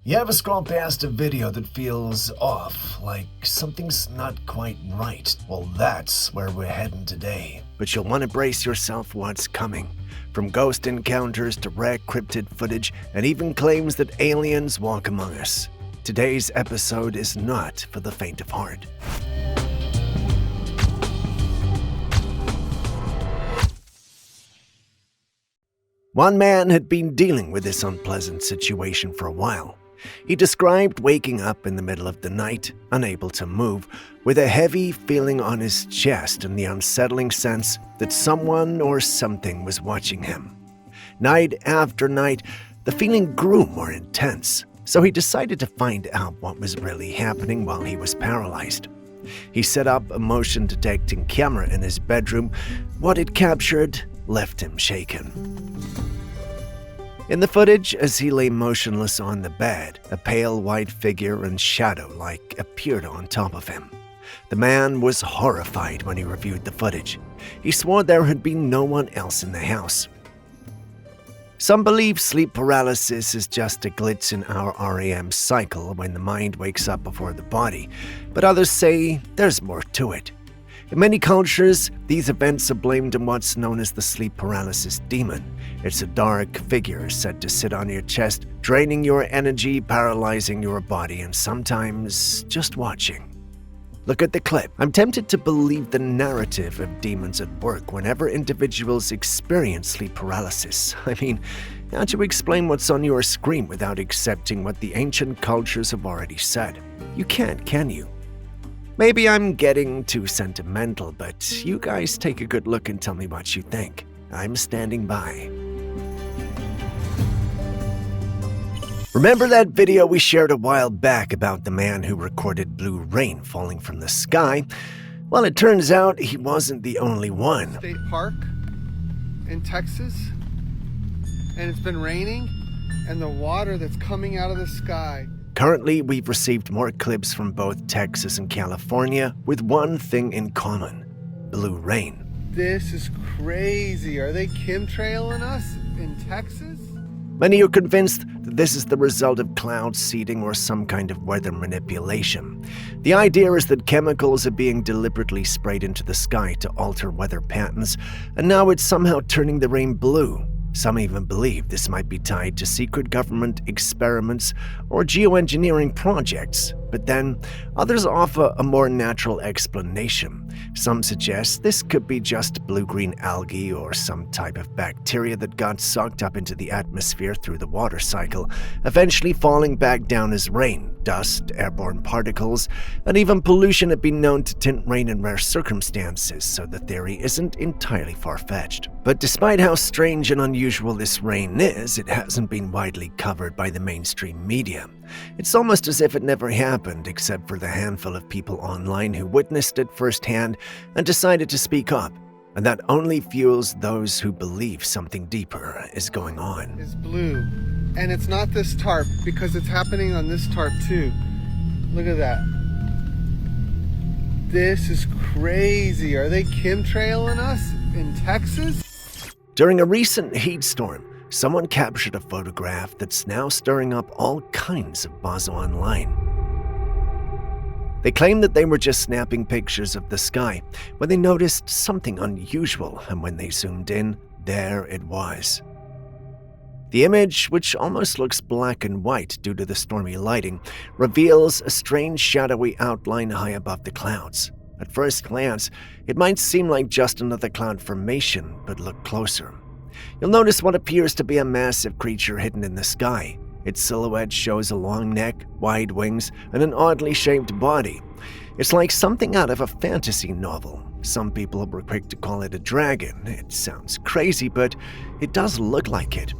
You ever scroll past a video that feels off, like something's not quite right? Well, that's where we're heading today. But you'll want to brace yourself for what's coming. From ghost encounters to rare cryptid footage, and even claims that aliens walk among us. Today's episode is not for the faint of heart. One man had been dealing with this unpleasant situation for a while. He described waking up in the middle of the night, unable to move, with a heavy feeling on his chest and the unsettling sense that someone or something was watching him. Night after night, the feeling grew more intense, so he decided to find out what was really happening while he was paralyzed. He set up a motion-detecting camera in his bedroom. What it captured left him shaken. In the footage, as he lay motionless on the bed, a pale white figure and shadow-like appeared on top of him. The man was horrified when he reviewed the footage. He swore there had been no one else in the house. Some believe sleep paralysis is just a glitch in our REM cycle when the mind wakes up before the body, but others say there's more to it. In many cultures, these events are blamed on what's known as the sleep paralysis demon. It's a dark figure said to sit on your chest, draining your energy, paralyzing your body, and sometimes just watching. Look at the clip. I'm tempted to believe the narrative of demons at work whenever individuals experience sleep paralysis. I mean, how do you explain what's on your screen without accepting what the ancient cultures have already said? You can't, can you? Maybe I'm getting too sentimental, but you guys take a good look and tell me what you think. I'm standing by. Remember that video we shared a while back about the man who recorded blue rain falling from the sky? Well, it turns out he wasn't the only one. State park in Texas, and it's been raining, and the water that's coming out of the sky. Currently, we've received more clips from both Texas and California with one thing in common: blue rain. This is crazy. Are they chemtrailing us in Texas? Many are convinced that this is the result of cloud seeding or some kind of weather manipulation. The idea is that chemicals are being deliberately sprayed into the sky to alter weather patterns, and now it's somehow turning the rain blue. Some even believe this might be tied to secret government experiments or geoengineering projects, but then others offer a more natural explanation. Some suggest this could be just blue-green algae or some type of bacteria that got sucked up into the atmosphere through the water cycle, eventually falling back down as rain. Dust, airborne particles, and even pollution have been known to tint rain in rare circumstances, so the theory isn't entirely far-fetched. But despite how strange and unusual this rain is, it hasn't been widely covered by the mainstream media. It's almost as if it never happened, except for the handful of people online who witnessed it firsthand and decided to speak up. And that only fuels those who believe something deeper is going on. It's blue. And it's not this tarp, because it's happening on this tarp too. Look at that. This is crazy. Are they chemtrailing us in Texas? During a recent heat storm, someone captured a photograph that's now stirring up all kinds of buzz online. They claimed that they were just snapping pictures of the sky when they noticed something unusual, and when they zoomed in, there it was. The image, which almost looks black and white due to the stormy lighting, reveals a strange shadowy outline high above the clouds. At first glance, it might seem like just another cloud formation, but look closer. You'll notice what appears to be a massive creature hidden in the sky. Its silhouette shows a long neck, wide wings, and an oddly shaped body. It's like something out of a fantasy novel. Some people were quick to call it a dragon. It sounds crazy, but it does look like it.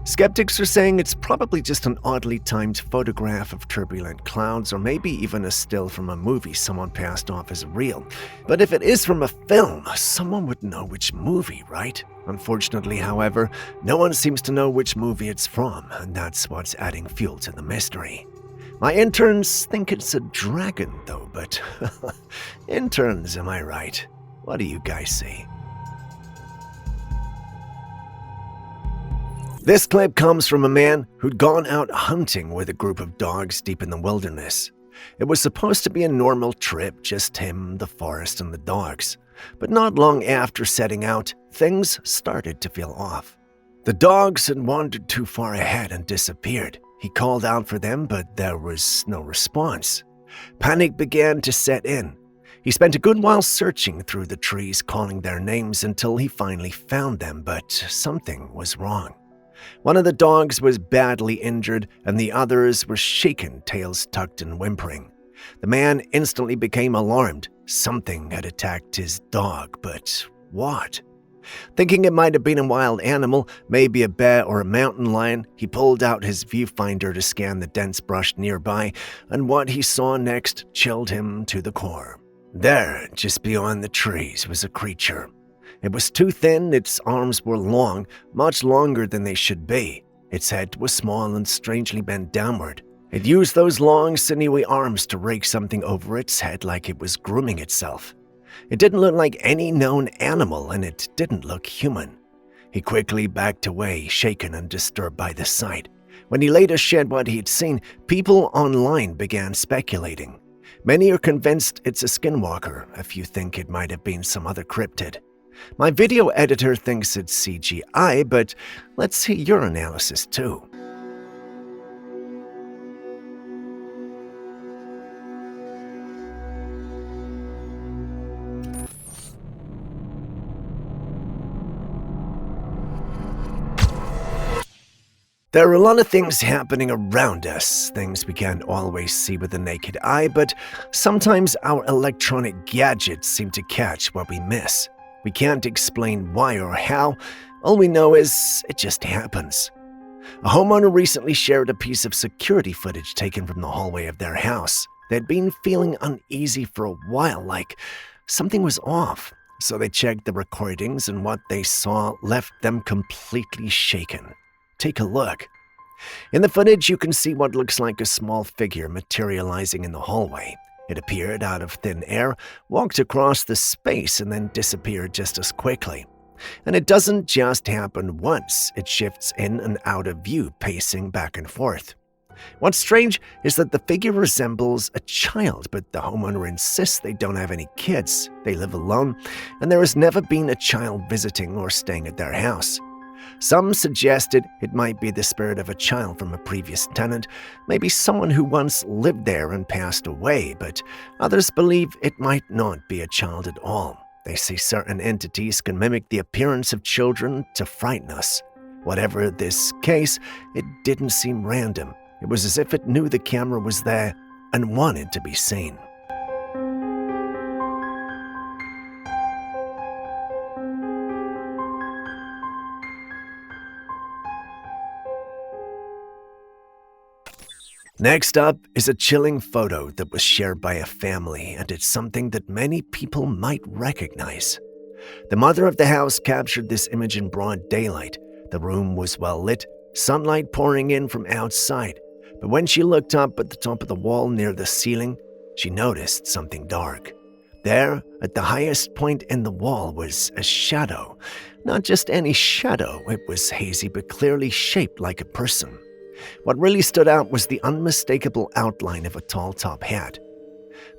Skeptics are saying it's probably just an oddly timed photograph of turbulent clouds, or maybe even a still from a movie someone passed off as real. But if it is from a film, someone would know which movie, right? Unfortunately, however, no one seems to know which movie it's from, and that's what's adding fuel to the mystery. My interns think it's a dragon, though, but interns, am I right? What do you guys see? This clip comes from a man who'd gone out hunting with a group of dogs deep in the wilderness. It was supposed to be a normal trip, just him, the forest, and the dogs. But not long after setting out, things started to feel off. The dogs had wandered too far ahead and disappeared. He called out for them, but there was no response. Panic began to set in. He spent a good while searching through the trees, calling their names until he finally found them, but something was wrong. One of the dogs was badly injured, and the others were shaken, tails tucked and whimpering. The man instantly became alarmed. Something had attacked his dog, but what? Thinking it might have been a wild animal, maybe a bear or a mountain lion, he pulled out his viewfinder to scan the dense brush nearby, and what he saw next chilled him to the core. There, just beyond the trees, was a creature. It was too thin, its arms were long, much longer than they should be. Its head was small and strangely bent downward. It used those long, sinewy arms to rake something over its head like it was grooming itself. It didn't look like any known animal, and it didn't look human. He quickly backed away, shaken and disturbed by the sight. When he later shared what he'd seen, people online began speculating. Many are convinced it's a skinwalker. A few think it might have been some other cryptid. My video editor thinks it's CGI, but let's see your analysis too. There are a lot of things happening around us, things we can't always see with the naked eye, but sometimes our electronic gadgets seem to catch what we miss. We can't explain why or how. All we know is it just happens. A homeowner recently shared a piece of security footage taken from the hallway of their house. They'd been feeling uneasy for a while, like something was off. So they checked the recordings, and what they saw left them completely shaken. Take a look. In the footage, you can see what looks like a small figure materializing in the hallway. It appeared out of thin air, walked across the space, and then disappeared just as quickly. And it doesn't just happen once, it shifts in and out of view, pacing back and forth. What's strange is that the figure resembles a child, but the homeowner insists they don't have any kids. They live alone, and there has never been a child visiting or staying at their house. Some suggested it might be the spirit of a child from a previous tenant, maybe someone who once lived there and passed away, but others believe it might not be a child at all. They say certain entities can mimic the appearance of children to frighten us. Whatever this case, it didn't seem random. It was as if it knew the camera was there and wanted to be seen. Next up is a chilling photo that was shared by a family, and it's something that many people might recognize. The mother of the house captured this image in broad daylight. The room was well lit, sunlight pouring in from outside, but when she looked up at the top of the wall near the ceiling, she noticed something dark. There, at the highest point in the wall, was a shadow. Not just any shadow, it was hazy but clearly shaped like a person. What really stood out was the unmistakable outline of a tall top hat.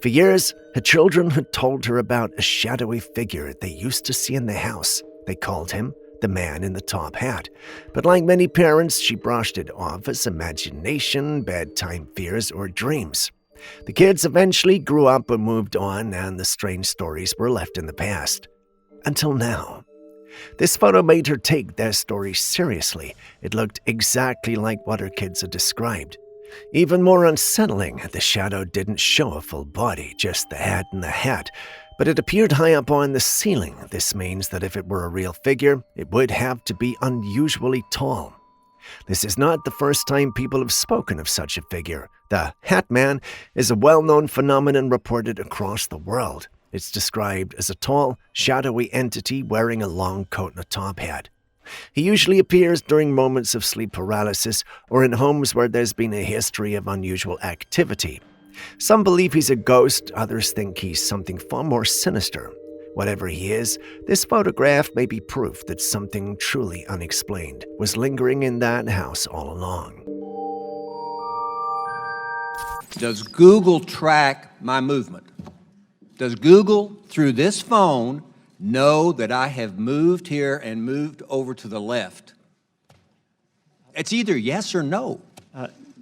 For years, her children had told her about a shadowy figure they used to see in the house. They called him the man in the top hat. But like many parents, she brushed it off as imagination, bedtime fears, or dreams. The kids eventually grew up and moved on, and the strange stories were left in the past. Until now. This photo made her take their story seriously. It looked exactly like what her kids had described. Even more unsettling, the shadow didn't show a full body, just the head and the hat, but it appeared high up on the ceiling. This means that if it were a real figure, it would have to be unusually tall. This is not the first time people have spoken of such a figure. The Hat Man is a well-known phenomenon reported across the world. It's described as a tall, shadowy entity wearing a long coat and a top hat. He usually appears during moments of sleep paralysis or in homes where there's been a history of unusual activity. Some believe he's a ghost, others think he's something far more sinister. Whatever he is, this photograph may be proof that something truly unexplained was lingering in that house all along. Does Google track my movement? Does Google, through this phone, know that I have moved here and moved over to the left? It's either yes or no.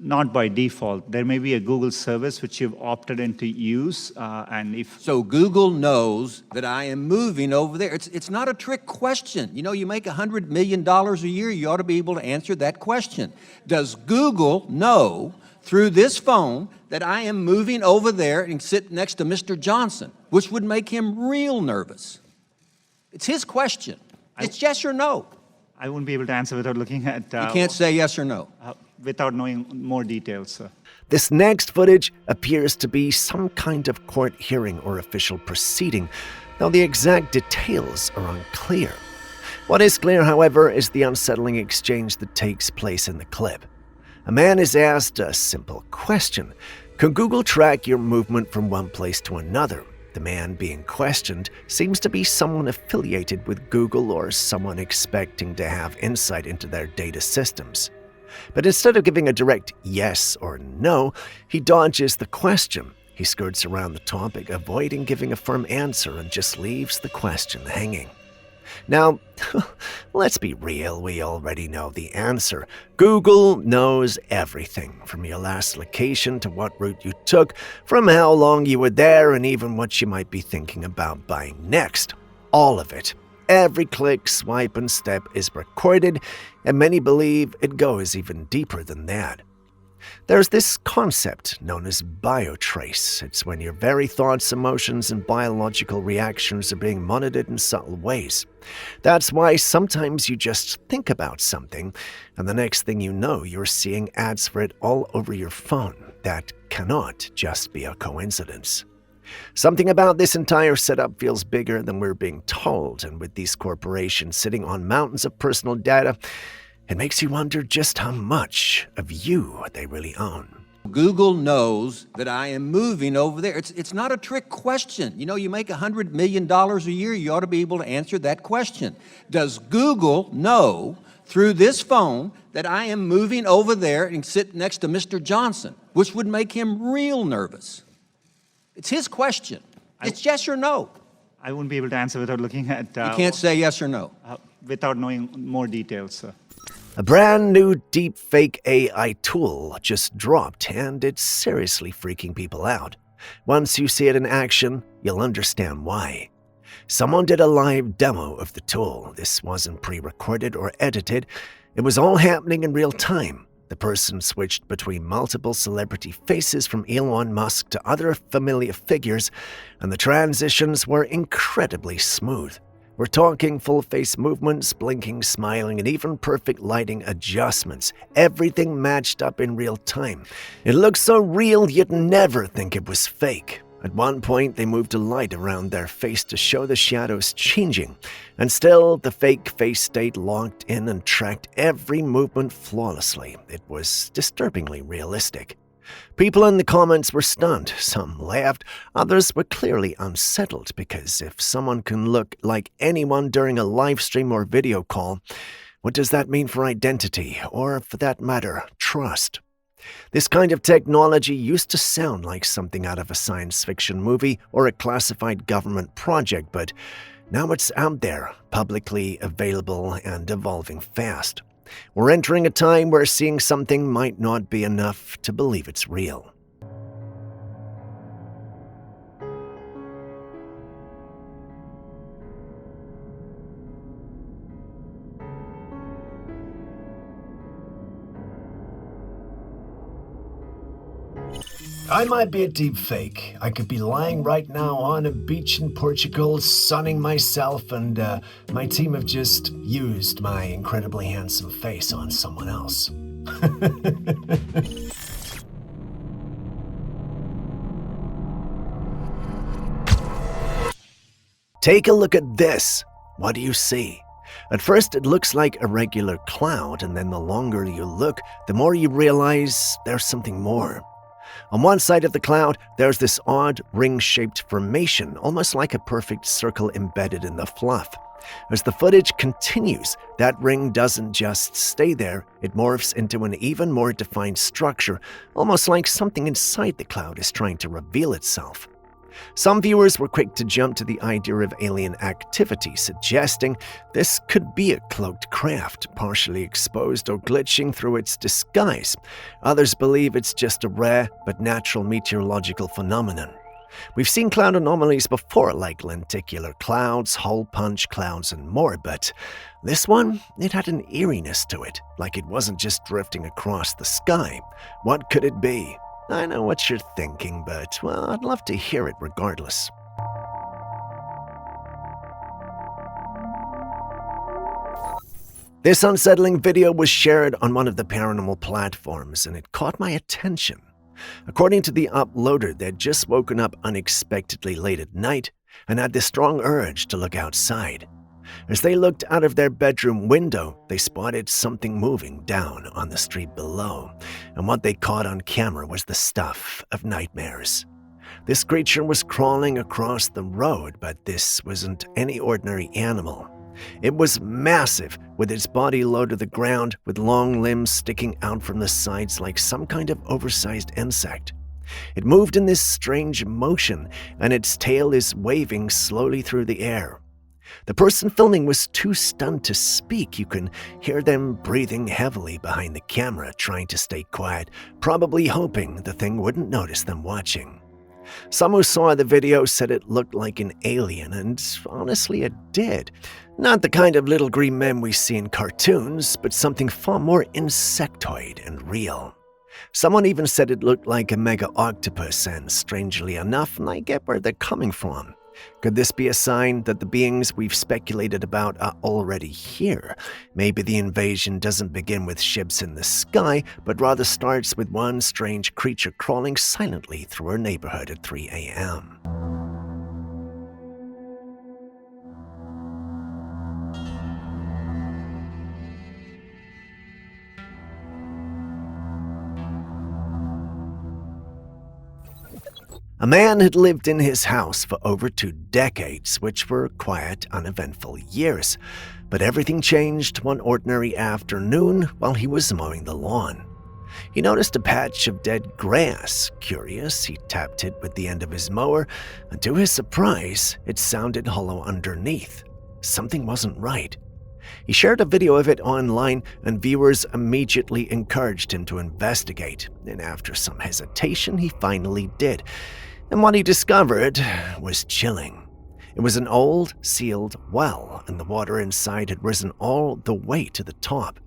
Not by default. There may be a Google service which you've opted into use, and if... So Google knows that I am moving over there. It's not a trick question. You know, you make $100 million a year, you ought to be able to answer that question. Does Google know through this phone that I am moving over there and sit next to Mr. Johnson, which would make him real nervous? It's his question. It's yes or no. I won't be able to answer without looking at... You can't say yes or no. Without knowing more details, sir. This next footage appears to be some kind of court hearing or official proceeding, though the exact details are unclear. What is clear, however, is the unsettling exchange that takes place in the clip. A man is asked a simple question: can Google track your movement from one place to another? The man being questioned seems to be someone affiliated with Google or someone expecting to have insight into their data systems. But instead of giving a direct yes or no, he dodges the question. He skirts around the topic, avoiding giving a firm answer, and just leaves the question hanging. Now, let's be real, we already know the answer. Google knows everything, from your last location to what route you took, from how long you were there, and even what you might be thinking about buying next. All of it. Every click, swipe, and step is recorded, and many believe it goes even deeper than that. There's this concept known as biotrace. It's when your very thoughts, emotions, and biological reactions are being monitored in subtle ways. That's why sometimes you just think about something, and the next thing you know, you're seeing ads for it all over your phone. That cannot just be a coincidence. Something about this entire setup feels bigger than we're being told, and with these corporations sitting on mountains of personal data, it makes you wonder just how much of you they really own. Google knows that I am moving over there. It's not a trick question. You know, you make $100 million a year, you ought to be able to answer that question. Does Google know through this phone that I am moving over there and sit next to Mr. Johnson, which would make him real nervous? It's his question. It's yes or no. I won't be able to answer without looking at... You can't say yes or no. Without knowing more details, sir. A brand new deepfake AI tool just dropped, and it's seriously freaking people out. Once you see it in action, you'll understand why. Someone did a live demo of the tool. This wasn't pre-recorded or edited. It was all happening in real time. The person switched between multiple celebrity faces, from Elon Musk to other familiar figures, and the transitions were incredibly smooth. We're talking full-face movements, blinking, smiling, and even perfect lighting adjustments. Everything matched up in real time. It looked so real you'd never think it was fake. At one point, they moved a light around their face to show the shadows changing, and still the fake face stayed locked in and tracked every movement flawlessly. It was disturbingly realistic. People in the comments were stunned. Some laughed, others were clearly unsettled, because if someone can look like anyone during a live stream or video call, what does that mean for identity, or for that matter, trust? This kind of technology used to sound like something out of a science fiction movie or a classified government project, but now it's out there, publicly available and evolving fast. We're entering a time where seeing something might not be enough to believe it's real. I might be a deep fake. I could be lying right now on a beach in Portugal, sunning myself, and my team have just used my incredibly handsome face on someone else. Take a look at this. What do you see? At first, it looks like a regular cloud, and then the longer you look, the more you realize there's something more. On one side of the cloud, there's this odd ring-shaped formation, almost like a perfect circle embedded in the fluff. As the footage continues, that ring doesn't just stay there, it morphs into an even more defined structure, almost like something inside the cloud is trying to reveal itself. Some viewers were quick to jump to the idea of alien activity, suggesting this could be a cloaked craft, partially exposed or glitching through its disguise. Others believe it's just a rare but natural meteorological phenomenon. We've seen cloud anomalies before, like lenticular clouds, hole punch clouds, and more, but this one, it had an eeriness to it, like it wasn't just drifting across the sky. What could it be? I know what you're thinking, but, well, I'd love to hear it regardless. This unsettling video was shared on one of the paranormal platforms, and it caught my attention. According to the uploader, they'd just woken up unexpectedly late at night and had this strong urge to look outside. As they looked out of their bedroom window, they spotted something moving down on the street below, and what they caught on camera was the stuff of nightmares. This creature was crawling across the road, but this wasn't any ordinary animal. It was massive, with its body low to the ground, with long limbs sticking out from the sides like some kind of oversized insect. It moved in this strange motion, and its tail is waving slowly through the air. The person filming was too stunned to speak. You can hear them breathing heavily behind the camera, trying to stay quiet, probably hoping the thing wouldn't notice them watching. Some who saw the video said it looked like an alien, and honestly it did. Not the kind of little green men we see in cartoons, but something far more insectoid and real. Someone even said it looked like a mega octopus, and strangely enough, I get where they're coming from. Could this be a sign that the beings we've speculated about are already here? Maybe the invasion doesn't begin with ships in the sky, but rather starts with one strange creature crawling silently through our neighborhood at 3 a.m. A man had lived in his house for over 2 decades, which were quiet, uneventful years. But everything changed one ordinary afternoon while he was mowing the lawn. He noticed a patch of dead grass. Curious, he tapped it with the end of his mower, and to his surprise, it sounded hollow underneath. Something wasn't right. He shared a video of it online, and viewers immediately encouraged him to investigate. And after some hesitation, he finally did. And what he discovered was chilling. It was an old, sealed well, and the water inside had risen all the way to the top.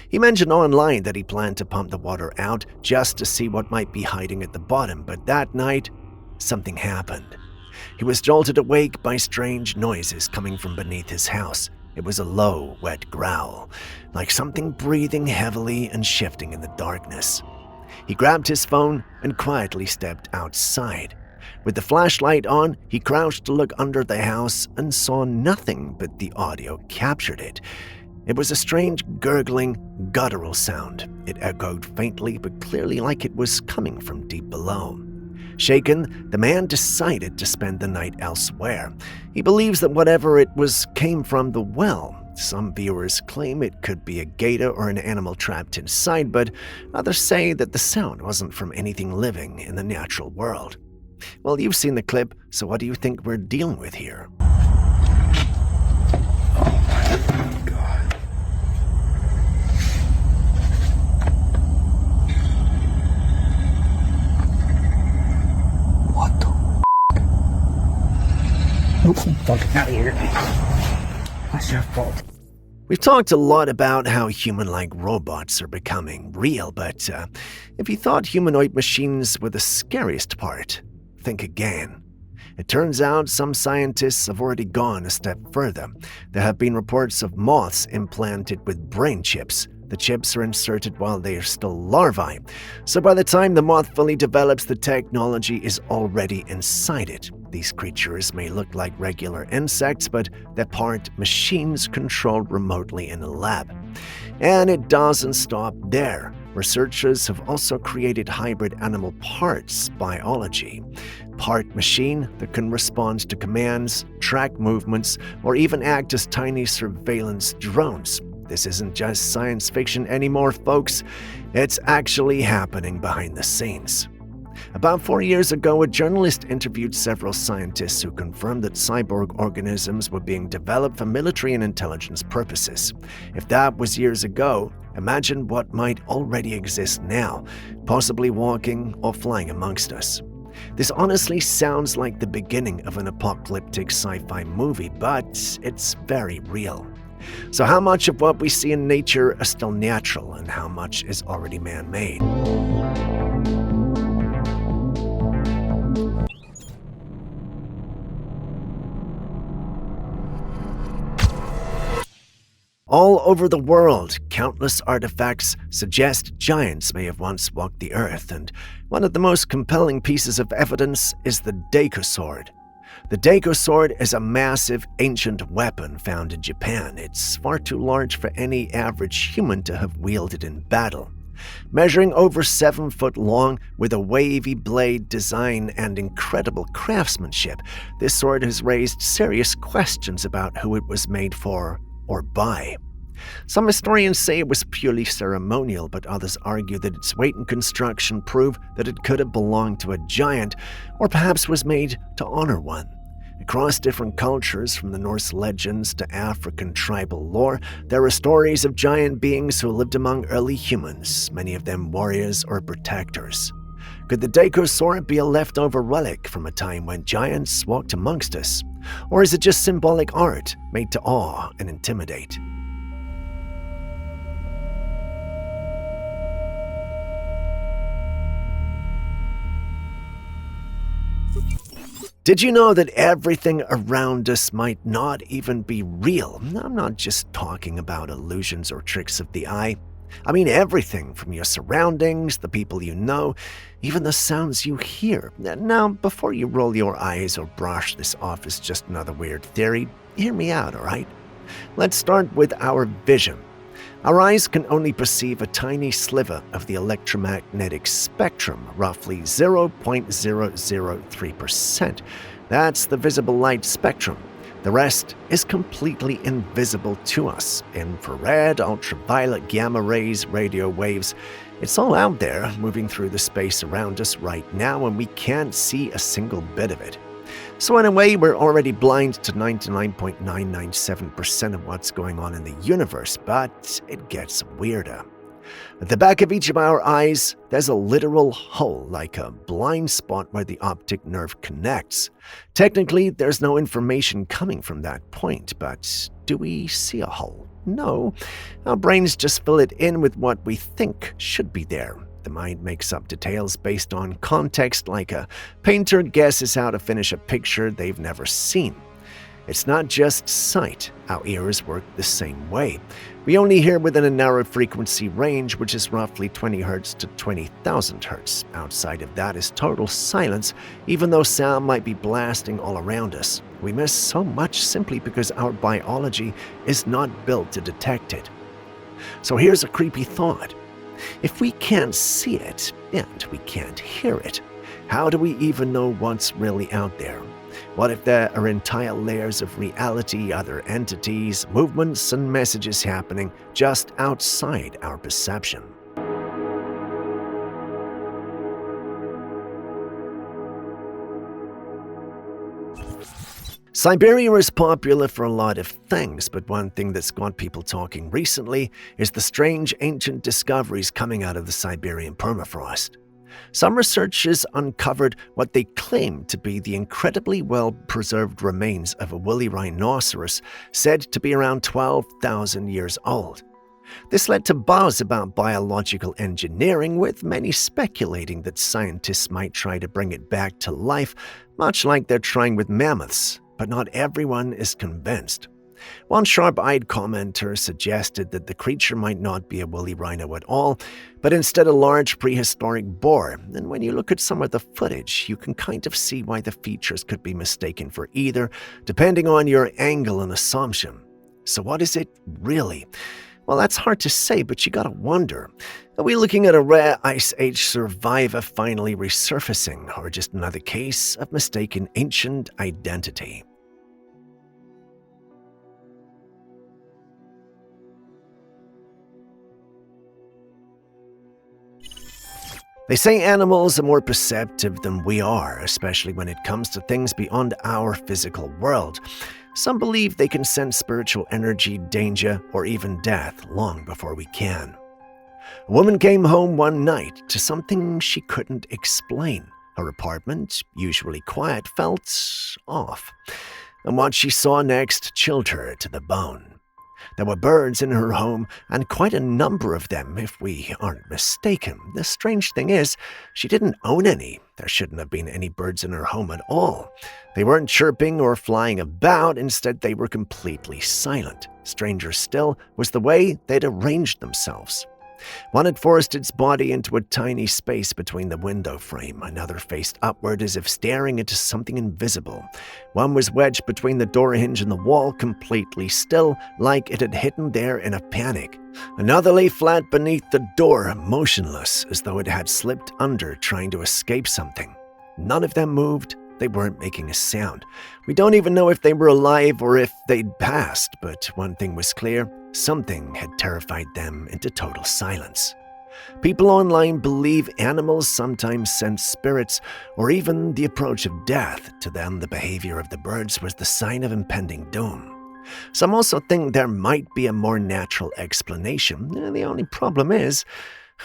He mentioned online that he planned to pump the water out just to see what might be hiding at the bottom, but that night, something happened. He was jolted awake by strange noises coming from beneath his house. It was a low, wet growl, like something breathing heavily and shifting in the darkness. He grabbed his phone and quietly stepped outside. With the flashlight on, he crouched to look under the house and saw nothing, but the audio captured it. It was a strange, gurgling, guttural sound. It echoed faintly but clearly, like it was coming from deep below. Shaken, the man decided to spend the night elsewhere. He believes that whatever it was came from the well. Some viewers claim it could be a gator or an animal trapped inside, but others say that the sound wasn't from anything living in the natural world. Well, you've seen the clip, so what do you think we're dealing with here? Oh my God. What the Get the fuck out of here. That's your fault. We've talked a lot about how human-like robots are becoming real, but if you thought humanoid machines were the scariest part, think again. It turns out some scientists have already gone a step further. There have been reports of moths implanted with brain chips. The chips are inserted while they are still larvae, so by the time the moth fully develops, the technology is already inside it. These creatures may look like regular insects, but they're part machines controlled remotely in a lab. And it doesn't stop there. researchers have also created hybrid animal parts biology. Part machine that can respond to commands, track movements, or even act as tiny surveillance drones. This isn't just science fiction anymore, folks. It's actually happening behind the scenes. About 4 years ago, a journalist interviewed several scientists who confirmed that cyborg organisms were being developed for military and intelligence purposes. If that was years ago, imagine what might already exist now, possibly walking or flying amongst us. This honestly sounds like the beginning of an apocalyptic sci-fi movie, but it's very real. So how much of what we see in nature are still natural, and how much is already man-made? All over the world, countless artifacts suggest giants may have once walked the earth, and one of the most compelling pieces of evidence is the Daiko sword. The Daiko sword is a massive, ancient weapon found in Japan. It's far too large for any average human to have wielded in battle. Measuring over 7 foot long with a wavy blade design and incredible craftsmanship, this sword has raised serious questions about who it was made for or by. Some historians say it was purely ceremonial, but others argue that its weight and construction prove that it could have belonged to a giant, or perhaps was made to honor one. Across different cultures, from the Norse legends to African tribal lore, there are stories of giant beings who lived among early humans, many of them warriors or protectors. Could the Daiko sword be a leftover relic from a time when giants walked amongst us? Or is it just symbolic art made to awe and intimidate? Did you know that everything around us might not even be real? I'm not just talking about illusions or tricks of the eye. I mean everything from your surroundings, the people you know, even the sounds you hear. Now, before you roll your eyes or brush this off as just another weird theory, hear me out, all right? Let's start with our vision. Our eyes can only perceive a tiny sliver of the electromagnetic spectrum, roughly 0.003%. That's the visible light spectrum. The rest is completely invisible to us. Infrared, ultraviolet, gamma rays, radio waves. It's all out there, moving through the space around us right now, and we can't see a single bit of it. So in a way, we're already blind to 99.997% of what's going on in the universe, but it gets weirder. At the back of each of our eyes, there's a literal hole, like a blind spot where the optic nerve connects. Technically, there's no information coming from that point, but do we see a hole? No. Our brains just fill it in with what we think should be there. The mind makes up details based on context, like a painter guesses how to finish a picture they've never seen. It's not just sight. Our ears work the same way. We only hear within a narrow frequency range, which is roughly 20 Hz to 20,000 Hz. Outside of that is total silence, even though sound might be blasting all around us. We miss so much simply because our biology is not built to detect it. So here's a creepy thought. If we can't see it, and we can't hear it, how do we even know what's really out there? What if there are entire layers of reality, other entities, movements, and messages happening just outside our perception? Siberia is popular for a lot of things, but one thing that's got people talking recently is the strange ancient discoveries coming out of the Siberian permafrost. Some researchers uncovered what they claim to be the incredibly well-preserved remains of a woolly rhinoceros said to be around 12,000 years old. This led to buzz about biological engineering, with many speculating that scientists might try to bring it back to life, much like they're trying with mammoths, but not everyone is convinced. One sharp-eyed commenter suggested that the creature might not be a woolly rhino at all, but instead a large prehistoric boar, and when you look at some of the footage, you can kind of see why the features could be mistaken for either, depending on your angle and assumption. So what is it really? Well, that's hard to say, but you gotta wonder. Are we looking at a rare Ice Age survivor finally resurfacing, or just another case of mistaken ancient identity? They say animals are more perceptive than we are, especially when it comes to things beyond our physical world. Some believe they can sense spiritual energy, danger, or even death long before we can. A woman came home one night to something she couldn't explain. Her apartment, usually quiet, felt off, and what she saw next chilled her to the bone. There were birds in her home, and quite a number of them, if we aren't mistaken. The strange thing is, she didn't own any. There shouldn't have been any birds in her home at all. They weren't chirping or flying about. Instead, they were completely silent. Stranger still was the way they'd arranged themselves. One had forced its body into a tiny space between the window frame. Another faced upward as if staring into something invisible. One was wedged between the door hinge and the wall, completely still, like it had hidden there in a panic. Another lay flat beneath the door, motionless, as though it had slipped under, trying to escape something. None of them moved. They weren't making a sound. We don't even know if they were alive or if they'd passed, but one thing was clear. Something had terrified them into total silence. People online believe animals sometimes sense spirits or even the approach of death. To them, the behavior of the birds was the sign of impending doom. Some also think there might be a more natural explanation. The only problem is,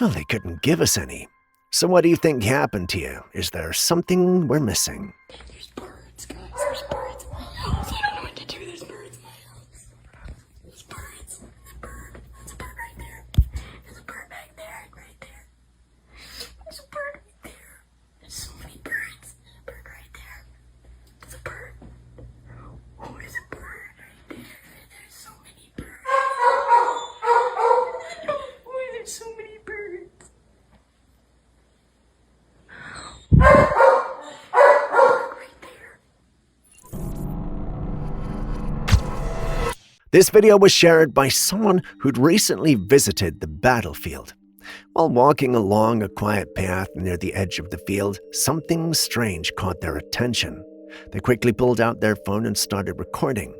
they couldn't give us any. So what do you think happened here? Is there something we're missing? There's birds, guys. There's birds in my house. I don't know what to do. There's birds in my house. There's birds. There's a bird. There's a bird right there. There's a bird back there. Right there. There's a bird right there. There's so many birds. There's a bird right there. There's a bird. Oh, there's a bird right there. There's so many birds. Oh, there's so many birds. This video was shared by someone who'd recently visited the battlefield. While walking along a quiet path near the edge of the field, something strange caught their attention. They quickly pulled out their phone and started recording.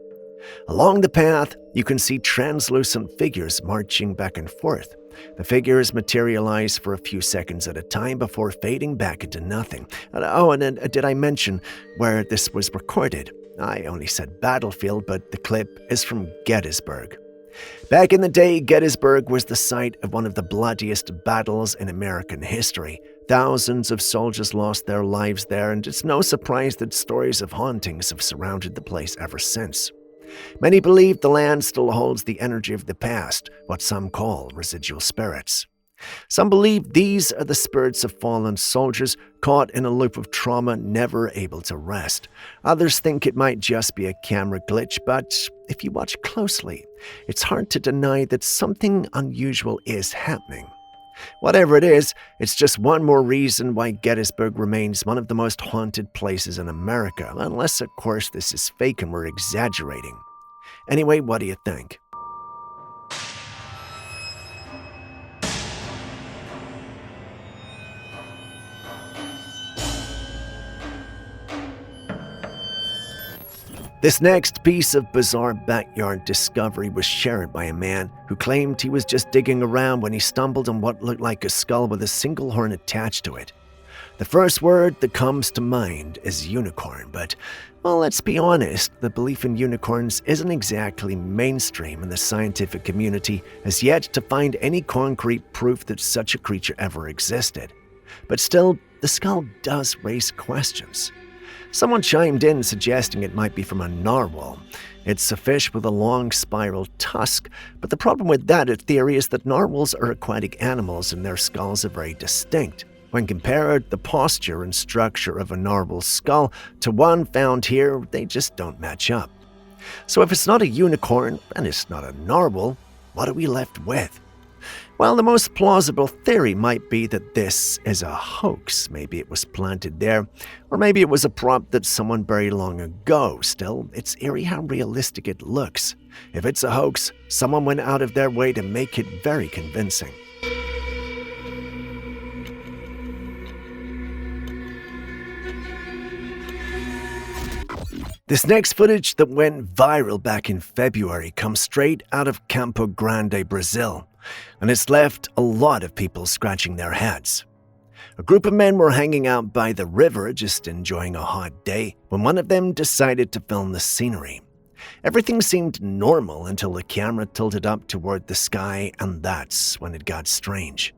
Along the path, you can see translucent figures marching back and forth. The figures materialize for a few seconds at a time before fading back into nothing. And did I mention where this was recorded? I only said battlefield, but the clip is from Gettysburg. Back in the day, Gettysburg was the site of one of the bloodiest battles in American history. Thousands of soldiers lost their lives there, and it's no surprise that stories of hauntings have surrounded the place ever since. Many believe the land still holds the energy of the past, what some call residual spirits. Some believe these are the spirits of fallen soldiers caught in a loop of trauma, never able to rest. Others think it might just be a camera glitch, but if you watch closely, it's hard to deny that something unusual is happening. Whatever it is, it's just one more reason why Gettysburg remains one of the most haunted places in America, unless, of course, this is fake and we're exaggerating. Anyway, what do you think? This next piece of bizarre backyard discovery was shared by a man who claimed he was just digging around when he stumbled on what looked like a skull with a single horn attached to it. The first word that comes to mind is unicorn, but, well, let's be honest, the belief in unicorns isn't exactly mainstream, and the scientific community has yet to find any concrete proof that such a creature ever existed. But still, the skull does raise questions. Someone chimed in suggesting it might be from a narwhal. It's a fish with a long spiral tusk, but the problem with that theory is that narwhals are aquatic animals and their skulls are very distinct. When compared the posture and structure of a narwhal's skull to one found here, they just don't match up. So if it's not a unicorn and it's not a narwhal, what are we left with? Well, the most plausible theory might be that this is a hoax. Maybe it was planted there, or maybe it was a prop that someone buried long ago. Still, it's eerie how realistic it looks. If it's a hoax, someone went out of their way to make it very convincing. This next footage that went viral back in February comes straight out of Campo Grande, Brazil, and it's left a lot of people scratching their heads. A group of men were hanging out by the river, just enjoying a hot day, when one of them decided to film the scenery. Everything seemed normal until the camera tilted up toward the sky, and that's when it got strange.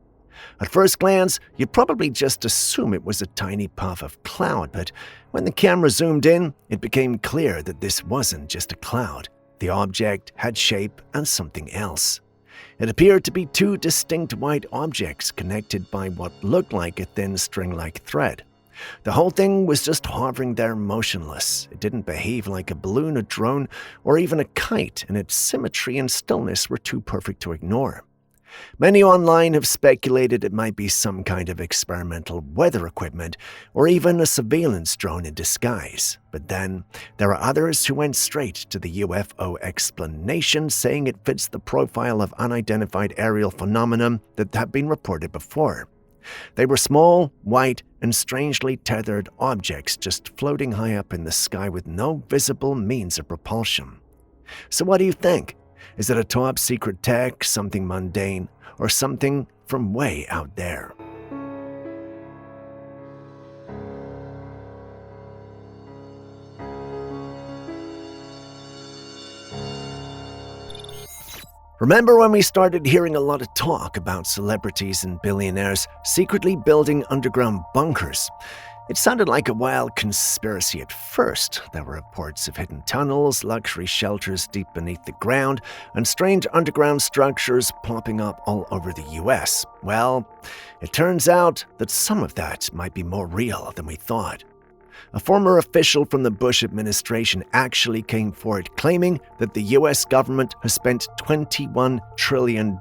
At first glance, you'd probably just assume it was a tiny puff of cloud, but when the camera zoomed in, it became clear that this wasn't just a cloud. The object had shape and something else. It appeared to be two distinct white objects connected by what looked like a thin string-like thread. The whole thing was just hovering there motionless. It didn't behave like a balloon, a drone, or even a kite, and its symmetry and stillness were too perfect to ignore. Many online have speculated it might be some kind of experimental weather equipment, or even a surveillance drone in disguise. But then, there are others who went straight to the UFO explanation, saying it fits the profile of unidentified aerial phenomena that have been reported before. They were small, white, and strangely tethered objects just floating high up in the sky with no visible means of propulsion. So what do you think? Is it a top-secret tech, something mundane, or something from way out there? Remember when we started hearing a lot of talk about celebrities and billionaires secretly building underground bunkers? It sounded like a wild conspiracy at first. There were reports of hidden tunnels, luxury shelters deep beneath the ground, and strange underground structures popping up all over the US. Well, it turns out that some of that might be more real than we thought. A former official from the Bush administration actually came forward claiming that the US government has spent $21 trillion,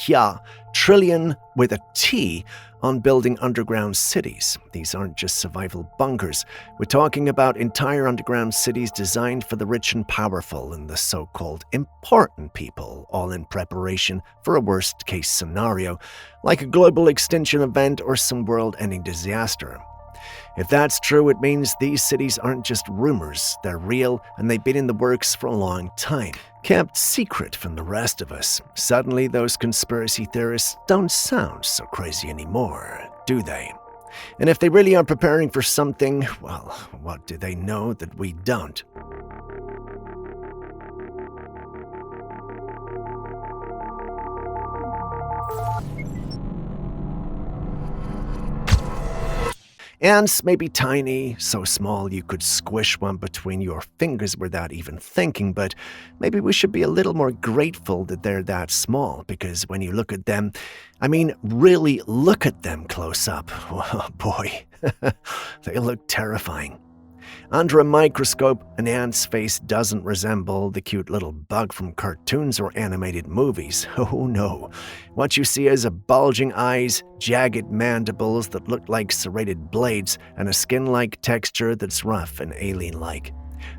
yeah, trillion with a T, on building underground cities. These aren't just survival bunkers. We're talking about entire underground cities designed for the rich and powerful and the so-called important people, all in preparation for a worst-case scenario, like a global extinction event or some world-ending disaster. If that's true, it means these cities aren't just rumors, they're real, and they've been in the works for a long time, kept secret from the rest of us. Suddenly, those conspiracy theorists don't sound so crazy anymore, do they? And if they really are preparing for something, well, what do they know that we don't? Ants may be tiny, so small you could squish one between your fingers without even thinking, but maybe we should be a little more grateful that they're that small, because when you look at them, I mean really look at them close up, oh boy, they look terrifying. Under a microscope, an ant's face doesn't resemble the cute little bug from cartoons or animated movies. Oh no. What you see is bulging eyes, jagged mandibles that look like serrated blades, and a skin-like texture that's rough and alien-like.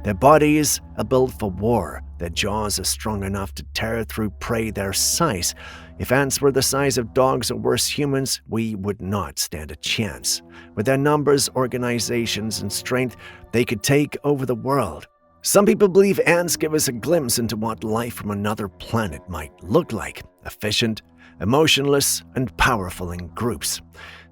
Their bodies are built for war. Their jaws are strong enough to tear through prey their size. If ants were the size of dogs or worse humans, we would not stand a chance. With their numbers, organizations, and strength, they could take over the world. Some people believe ants give us a glimpse into what life from another planet might look like: efficient, emotionless, and powerful in groups.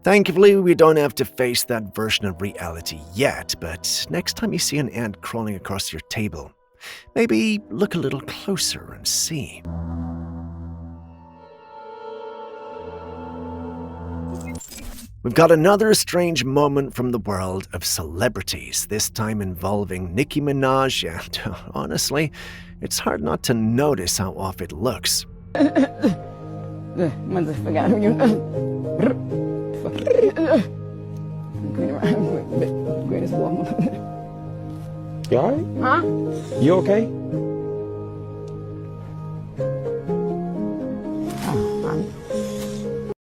Thankfully, we don't have to face that version of reality yet, but next time you see an ant crawling across your table, maybe look a little closer and see. We've got another strange moment from the world of celebrities, this time involving Nicki Minaj, and honestly, it's hard not to notice how off it looks. You alright? Huh? You okay?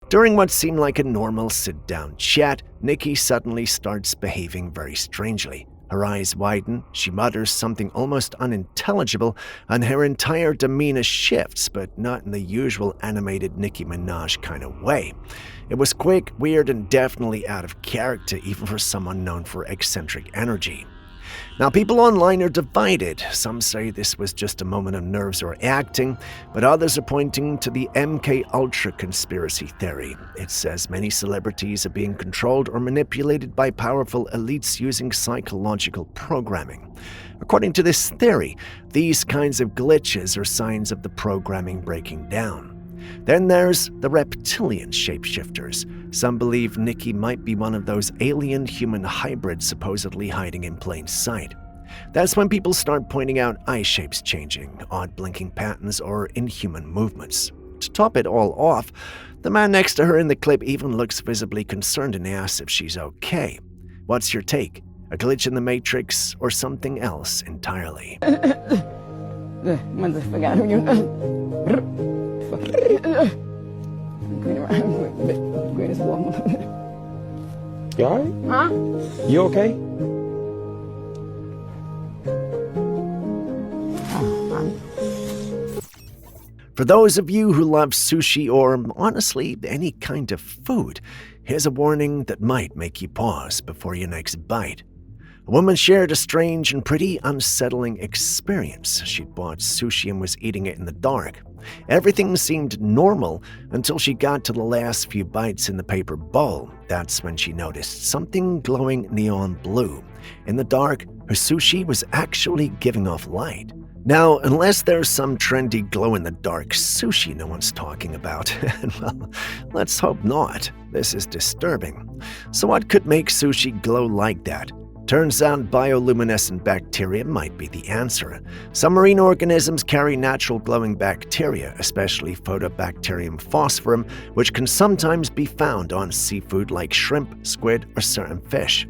During what seemed like a normal sit-down chat, Nicki suddenly starts behaving very strangely. Her eyes widen, she mutters something almost unintelligible, and her entire demeanor shifts, but not in the usual animated Nicki Minaj kind of way. It was quick, weird, and definitely out of character, even for someone known for eccentric energy. Now, people online are divided. Some say this was just a moment of nerves or acting, but others are pointing to the MK Ultra conspiracy theory. It says many celebrities are being controlled or manipulated by powerful elites using psychological programming. According to this theory, these kinds of glitches are signs of the programming breaking down. Then there's the reptilian shapeshifters. Some believe Nicki might be one of those alien-human hybrids supposedly hiding in plain sight. That's when people start pointing out eye shapes changing, odd blinking patterns, or inhuman movements. To top it all off, the man next to her in the clip even looks visibly concerned and asks if she's okay. What's your take? A glitch in the Matrix or something else entirely? You alright? Huh? You okay? For those of you who love sushi or, honestly, any kind of food, here's a warning that might make you pause before your next bite. A woman shared a strange and pretty unsettling experience. She'd bought sushi and was eating it in the dark. Everything seemed normal until she got to the last few bites in the paper bowl. That's when she noticed something glowing neon blue. In the dark, her sushi was actually giving off light. Now, unless there's some trendy glow-in-the-dark sushi no one's talking about, well, let's hope not. This is disturbing. So what could make sushi glow like that? Turns out bioluminescent bacteria might be the answer. Some marine organisms carry natural glowing bacteria, especially Photobacterium phosphorum, which can sometimes be found on seafood like shrimp, squid, or certain fish.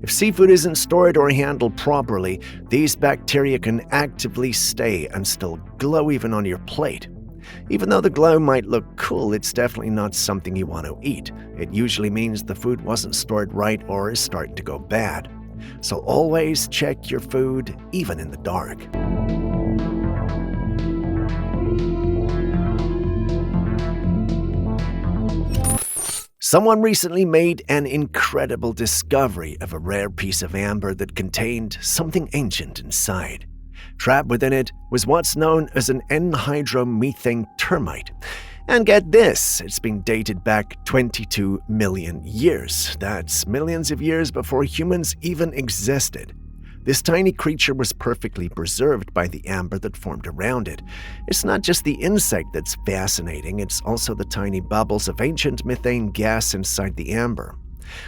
If seafood isn't stored or handled properly, these bacteria can actively stay and still glow even on your plate. Even though the glow might look cool, it's definitely not something you want to eat. It usually means the food wasn't stored right or is starting to go bad. So always check your food, even in the dark. Someone recently made an incredible discovery of a rare piece of amber that contained something ancient inside. Trapped within it was what's known as an N-hydromethane termite. And get this, it's been dated back 22 million years. That's millions of years before humans even existed. This tiny creature was perfectly preserved by the amber that formed around it. It's not just the insect that's fascinating, it's also the tiny bubbles of ancient methane gas inside the amber.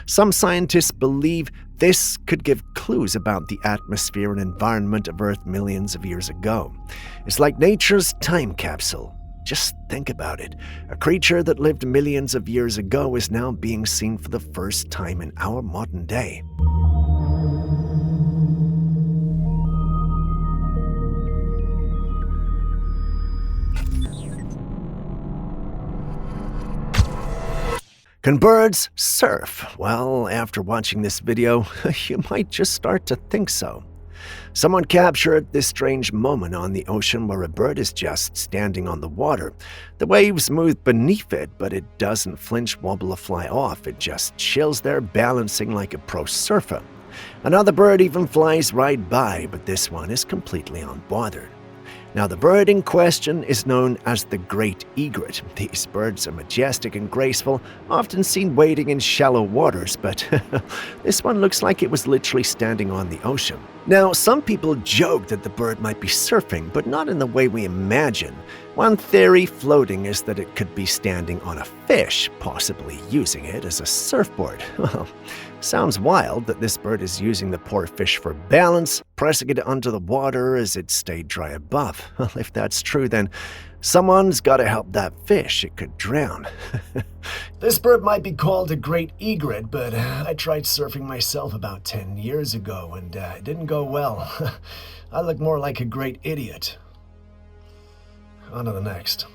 Some scientists believe this could give clues about the atmosphere and environment of Earth millions of years ago. It's like nature's time capsule. Just think about it. A creature that lived millions of years ago is now being seen for the first time in our modern day. Can birds surf? Well, after watching this video, you might just start to think so. Someone captured this strange moment on the ocean where a bird is just standing on the water. The waves move beneath it, but it doesn't flinch, wobble, or fly off. It just chills there, balancing like a pro surfer. Another bird even flies right by, but this one is completely unbothered. Now, the bird in question is known as the great egret. These birds are majestic and graceful, often seen wading in shallow waters, but this one looks like it was literally standing on the ocean. Now, some people joke that the bird might be surfing, but not in the way we imagine. One theory floating is that it could be standing on a fish, possibly using it as a surfboard. Well, sounds wild that this bird is using the poor fish for balance, pressing it under the water as it stayed dry above. Well, if that's true, then someone's got to help that fish. It could drown. This bird might be called a great egret, but I tried surfing myself about 10 years ago, and it didn't go well. I look more like a great idiot. On to the next.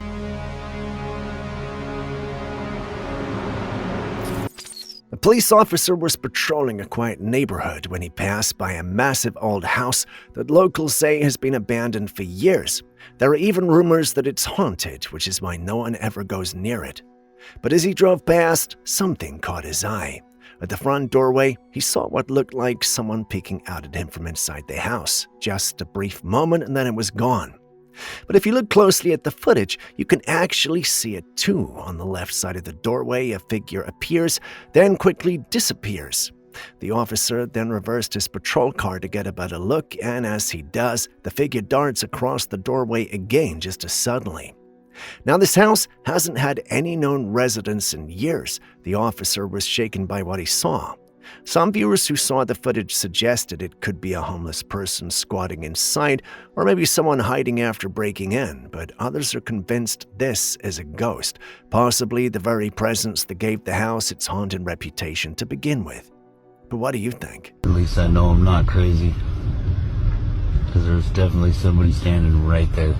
A police officer was patrolling a quiet neighborhood when he passed by a massive old house that locals say has been abandoned for years. There are even rumors that it's haunted, which is why no one ever goes near it. But as he drove past, something caught his eye. At the front doorway, he saw what looked like someone peeking out at him from inside the house. Just a brief moment and then it was gone. But if you look closely at the footage, you can actually see it too. On the left side of the doorway, a figure appears, then quickly disappears. The officer then reversed his patrol car to get a better look, and as he does, the figure darts across the doorway again just as suddenly. Now, this house hasn't had any known residents in years. The officer was shaken by what he saw. Some viewers who saw the footage suggested it could be a homeless person squatting inside, or maybe someone hiding after breaking in, but others are convinced this is a ghost, possibly the very presence that gave the house its haunted reputation to begin with. But what do you think? At least I know I'm not crazy, because there's definitely somebody standing right there.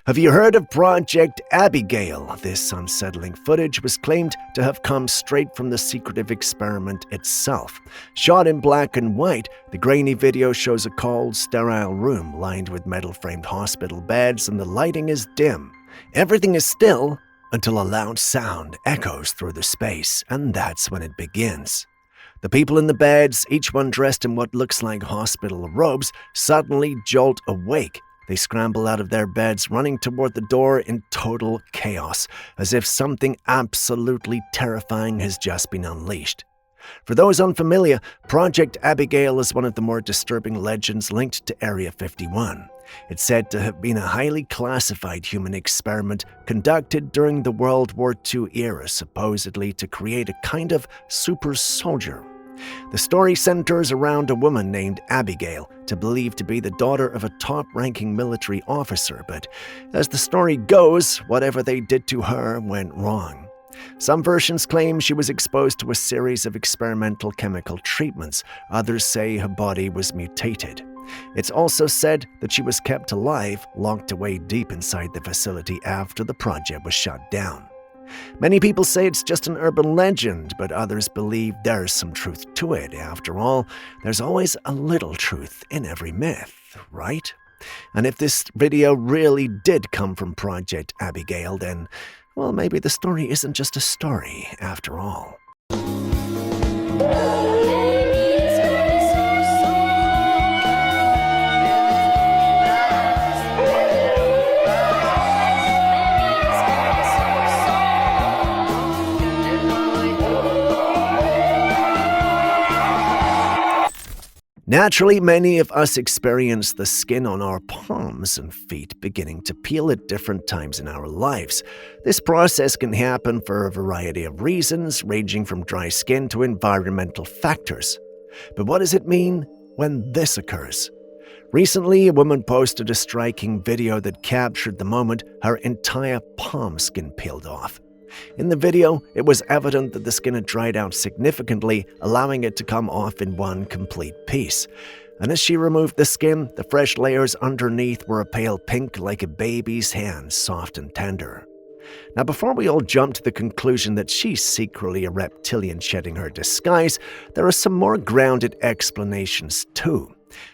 Have you heard of Project Abigail? This unsettling footage was claimed to have come straight from the secretive experiment itself. Shot in black and white, the grainy video shows a cold, sterile room lined with metal-framed hospital beds, and the lighting is dim. Everything is still until a loud sound echoes through the space, and that's when it begins. The people in the beds, each one dressed in what looks like hospital robes, suddenly jolt awake. They scramble out of their beds, running toward the door in total chaos, as if something absolutely terrifying has just been unleashed. For those unfamiliar, Project Abigail is one of the more disturbing legends linked to Area 51. It's said to have been a highly classified human experiment conducted during the World War II era, supposedly to create a kind of super soldier. The story centers around a woman named Abigail, believed to be the daughter of a top-ranking military officer, but as the story goes, whatever they did to her went wrong. Some versions claim she was exposed to a series of experimental chemical treatments. Others say her body was mutated. It's also said that she was kept alive, locked away deep inside the facility after the project was shut down. Many people say it's just an urban legend, but others believe there's some truth to it. After all, there's always a little truth in every myth, right? And if this video really did come from Project Abigail, then, well, maybe the story isn't just a story after all. Naturally, many of us experience the skin on our palms and feet beginning to peel at different times in our lives. This process can happen for a variety of reasons, ranging from dry skin to environmental factors. But what does it mean when this occurs? Recently, a woman posted a striking video that captured the moment her entire palm skin peeled off. In the video, it was evident that the skin had dried out significantly, allowing it to come off in one complete piece. And as she removed the skin, the fresh layers underneath were a pale pink like a baby's hand, soft and tender. Now, before we all jump to the conclusion that she's secretly a reptilian shedding her disguise, there are some more grounded explanations too.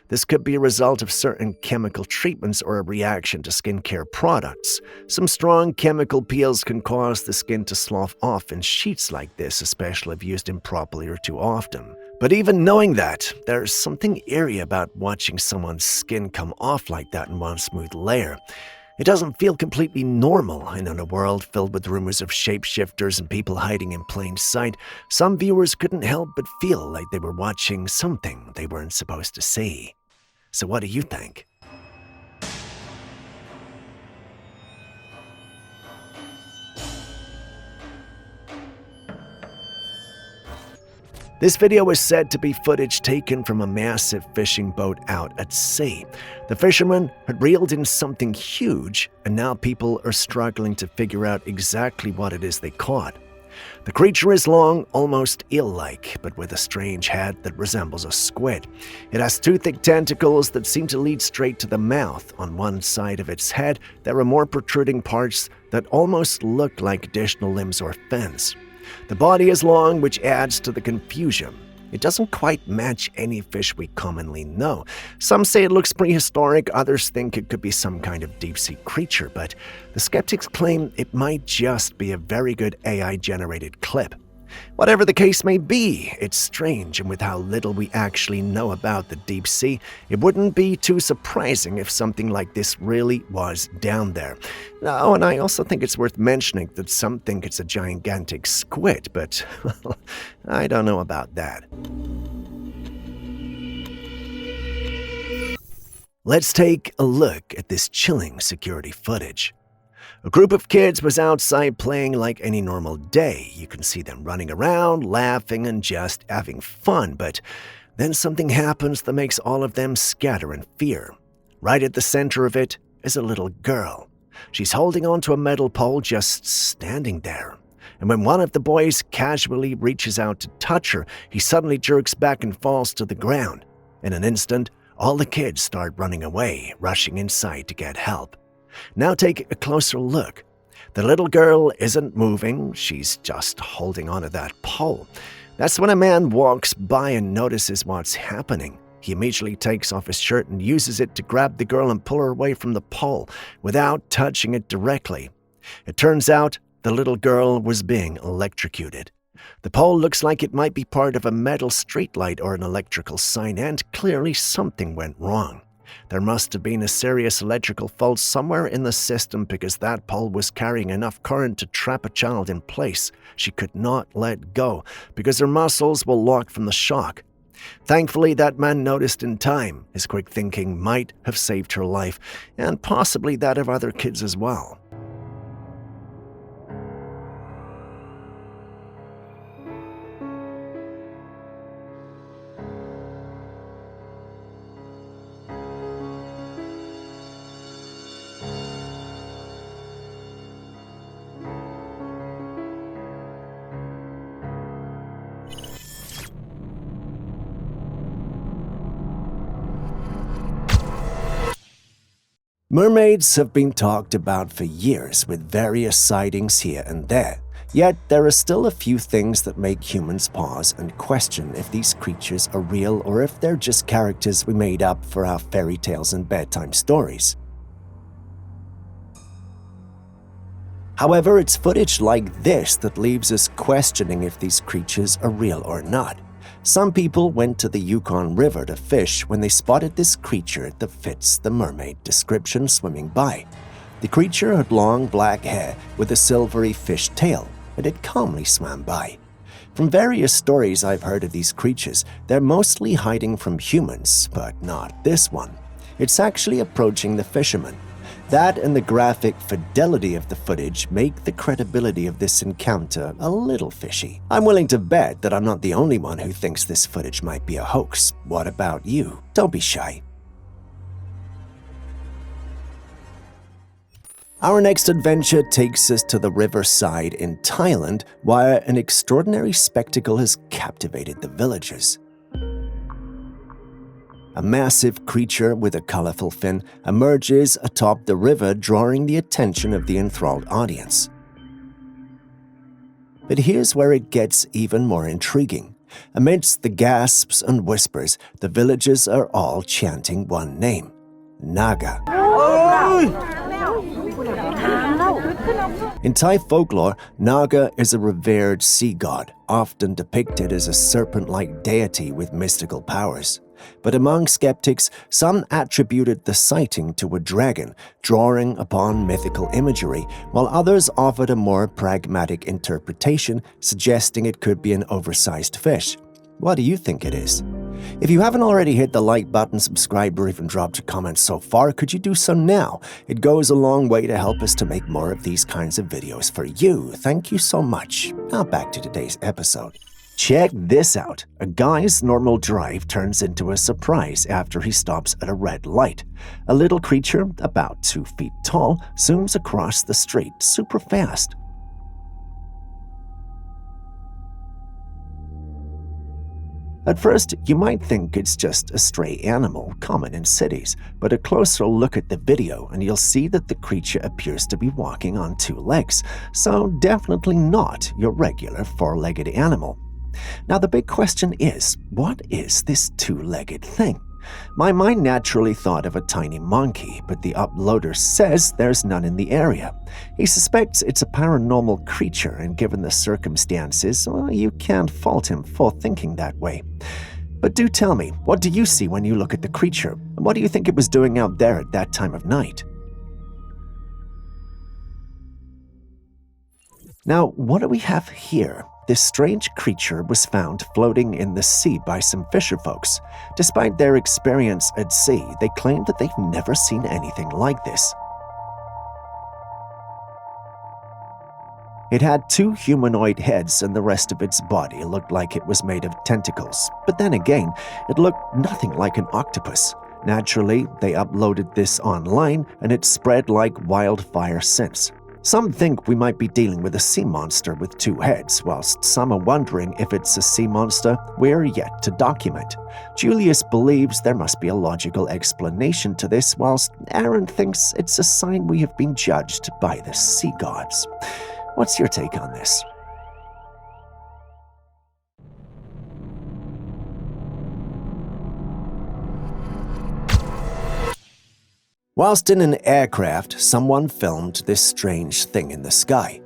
This could be a result of certain chemical treatments or a reaction to skincare products. Some strong chemical peels can cause the skin to slough off in sheets like this, especially if used improperly or too often. But even knowing that, there's something eerie about watching someone's skin come off like that in one smooth layer. It doesn't feel completely normal, and in a world filled with rumors of shapeshifters and people hiding in plain sight, some viewers couldn't help but feel like they were watching something they weren't supposed to see. So what do you think? This video is said to be footage taken from a massive fishing boat out at sea. The fishermen had reeled in something huge, and now people are struggling to figure out exactly what it is they caught. The creature is long, almost eel-like, but with a strange head that resembles a squid. It has two thick tentacles that seem to lead straight to the mouth. On one side of its head, there are more protruding parts that almost look like additional limbs or fins. The body is long, which adds to the confusion. It doesn't quite match any fish we commonly know. Some say it looks prehistoric, others think it could be some kind of deep-sea creature, but the skeptics claim it might just be a very good AI-generated clip. Whatever the case may be, it's strange, and with how little we actually know about the deep sea, it wouldn't be too surprising if something like this really was down there. Oh, and I also think it's worth mentioning that some think it's a gigantic squid, but I don't know about that. Let's take a look at this chilling security footage. A group of kids was outside playing like any normal day. You can see them running around, laughing, and just having fun, but then something happens that makes all of them scatter in fear. Right at the center of it is a little girl. She's holding onto a metal pole, just standing there. And when one of the boys casually reaches out to touch her, he suddenly jerks back and falls to the ground. In an instant, all the kids start running away, rushing inside to get help. Now take a closer look. The little girl isn't moving, she's just holding onto that pole. That's when a man walks by and notices what's happening. He immediately takes off his shirt and uses it to grab the girl and pull her away from the pole without touching it directly. It turns out the little girl was being electrocuted. The pole looks like it might be part of a metal streetlight or an electrical sign, and clearly something went wrong. There must have been a serious electrical fault somewhere in the system because that pole was carrying enough current to trap a child in place. She could not let go because her muscles were locked from the shock. Thankfully, that man noticed in time. His quick thinking might have saved her life, and possibly that of other kids as well. Mermaids have been talked about for years, with various sightings here and there. Yet there are still a few things that make humans pause and question if these creatures are real or if they're just characters we made up for our fairy tales and bedtime stories. However, it's footage like this that leaves us questioning if these creatures are real or not. Some people went to the Yukon River to fish when they spotted this creature that fits the mermaid description swimming by. The creature had long black hair with a silvery fish tail, and it calmly swam by. From various stories I've heard of these creatures, they're mostly hiding from humans, but not this one. It's actually approaching the fishermen. That and the graphic fidelity of the footage make the credibility of this encounter a little fishy. I'm willing to bet that I'm not the only one who thinks this footage might be a hoax. What about you? Don't be shy. Our next adventure takes us to the riverside in Thailand, where an extraordinary spectacle has captivated the villagers. A massive creature with a colorful fin emerges atop the river, drawing the attention of the enthralled audience. But here's where it gets even more intriguing. Amidst the gasps and whispers, the villagers are all chanting one name: Naga. In Thai folklore, Naga is a revered sea god, often depicted as a serpent-like deity with mystical powers. But among skeptics, some attributed the sighting to a dragon, drawing upon mythical imagery, while others offered a more pragmatic interpretation, suggesting it could be an oversized fish. What do you think it is? If you haven't already hit the like button, subscribe, or even dropped a comment so far, could you do so now? It goes a long way to help us to make more of these kinds of videos for you. Thank you so much. Now back to today's episode. Check this out. A guy's normal drive turns into a surprise after he stops at a red light. A little creature, about 2 feet tall, zooms across the street super fast. At first, you might think it's just a stray animal common in cities, but a closer look at the video and you'll see that the creature appears to be walking on 2 legs, so definitely not your regular 4-legged animal. Now the big question is, what is this 2-legged thing? My mind naturally thought of a tiny monkey, but the uploader says there's none in the area. He suspects it's a paranormal creature, and given the circumstances, well, you can't fault him for thinking that way. But do tell me, what do you see when you look at the creature? And what do you think it was doing out there at that time of night? Now, what do we have here? This strange creature was found floating in the sea by some fisher folks. Despite their experience at sea, they claim that they've never seen anything like this. It had 2 humanoid heads and the rest of its body looked like it was made of tentacles. But then again, it looked nothing like an octopus. Naturally, they uploaded this online and it spread like wildfire since. Some think we might be dealing with a sea monster with 2 heads, whilst some are wondering if it's a sea monster we're yet to document. Julius believes there must be a logical explanation to this, whilst Aaron thinks it's a sign we have been judged by the sea gods. What's your take on this? Whilst in an aircraft, someone filmed this strange thing in the sky.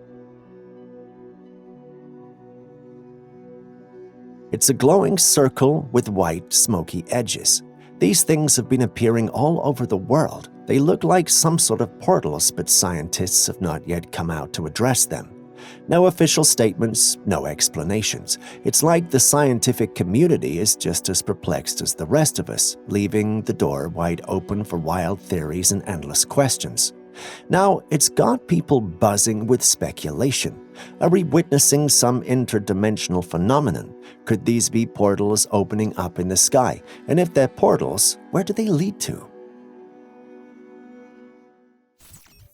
It's a glowing circle with white, smoky edges. These things have been appearing all over the world. They look like some sort of portals, but scientists have not yet come out to address them. No official statements, no explanations. It's like the scientific community is just as perplexed as the rest of us, leaving the door wide open for wild theories and endless questions. Now, it's got people buzzing with speculation. Are we witnessing some interdimensional phenomenon? Could these be portals opening up in the sky? And if they're portals, where do they lead to?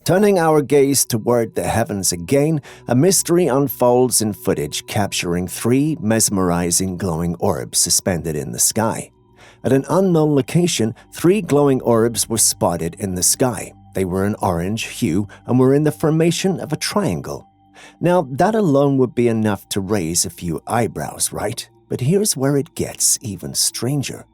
Turning our gaze toward the heavens again, a mystery unfolds in footage capturing 3 mesmerizing glowing orbs suspended in the sky. At an unknown location, 3 glowing orbs were spotted in the sky. They were an orange hue and were in the formation of a triangle. Now, that alone would be enough to raise a few eyebrows, right? But here's where it gets even stranger.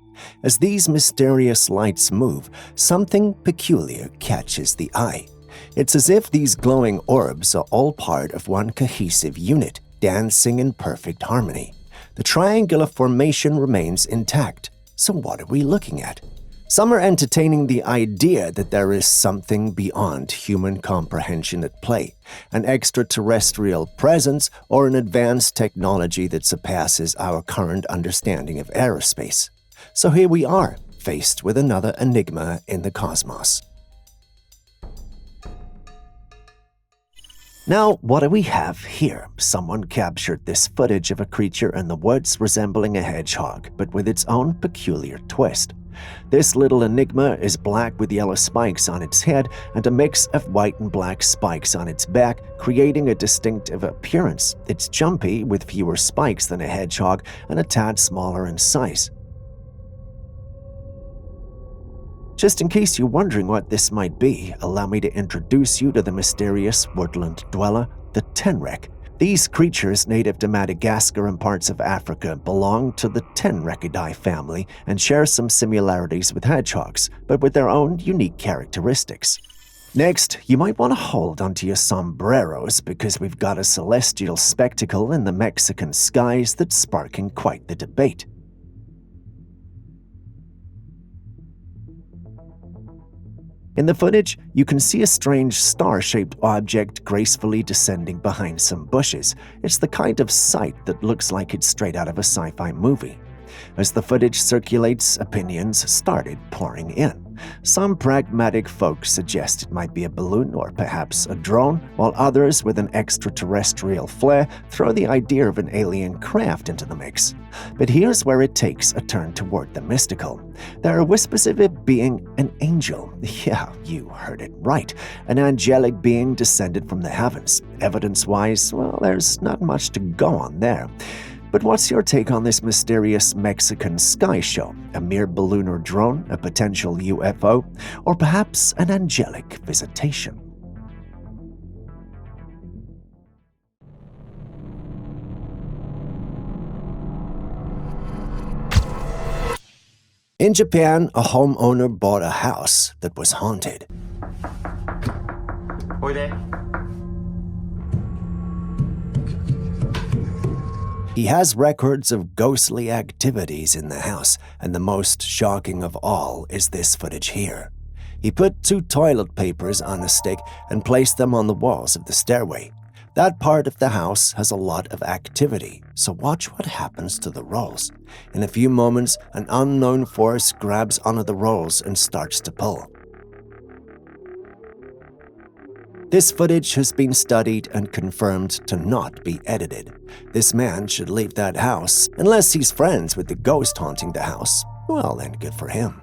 As these mysterious lights move, something peculiar catches the eye. It's as if these glowing orbs are all part of one cohesive unit, dancing in perfect harmony. The triangular formation remains intact. So what are we looking at? Some are entertaining the idea that there is something beyond human comprehension at play, an extraterrestrial presence or an advanced technology that surpasses our current understanding of aerospace. So here we are, faced with another enigma in the cosmos. Now, what do we have here? Someone captured this footage of a creature in the woods resembling a hedgehog, but with its own peculiar twist. This little enigma is black with yellow spikes on its head and a mix of white and black spikes on its back, creating a distinctive appearance. It's jumpy with fewer spikes than a hedgehog and a tad smaller in size. Just in case you're wondering what this might be, allow me to introduce you to the mysterious woodland dweller, the tenrec. These creatures, native to Madagascar and parts of Africa, belong to the Tenrecidae family and share some similarities with hedgehogs, but with their own unique characteristics. Next, you might want to hold onto your sombreros because we've got a celestial spectacle in the Mexican skies that's sparking quite the debate. In the footage, you can see a strange star-shaped object gracefully descending behind some bushes. It's the kind of sight that looks like it's straight out of a sci-fi movie. As the footage circulates, opinions started pouring in. Some pragmatic folks suggest it might be a balloon or perhaps a drone, while others with an extraterrestrial flair throw the idea of an alien craft into the mix. But here's where it takes a turn toward the mystical. There are whispers of it being an angel. Yeah, you heard it right. An angelic being descended from the heavens. Evidence-wise, well, there's not much to go on there. But what's your take on this mysterious Mexican sky show? A mere balloon or drone, a potential UFO, or perhaps an angelic visitation? In Japan, a homeowner bought a house that was haunted. He has records of ghostly activities in the house, and the most shocking of all is this footage here. He put 2 toilet papers on a stick and placed them on the walls of the stairway. That part of the house has a lot of activity, so watch what happens to the rolls. In a few moments, an unknown force grabs onto the rolls and starts to pull. This footage has been studied and confirmed to not be edited. This man should leave that house, unless he's friends with the ghost haunting the house. Well, then good for him.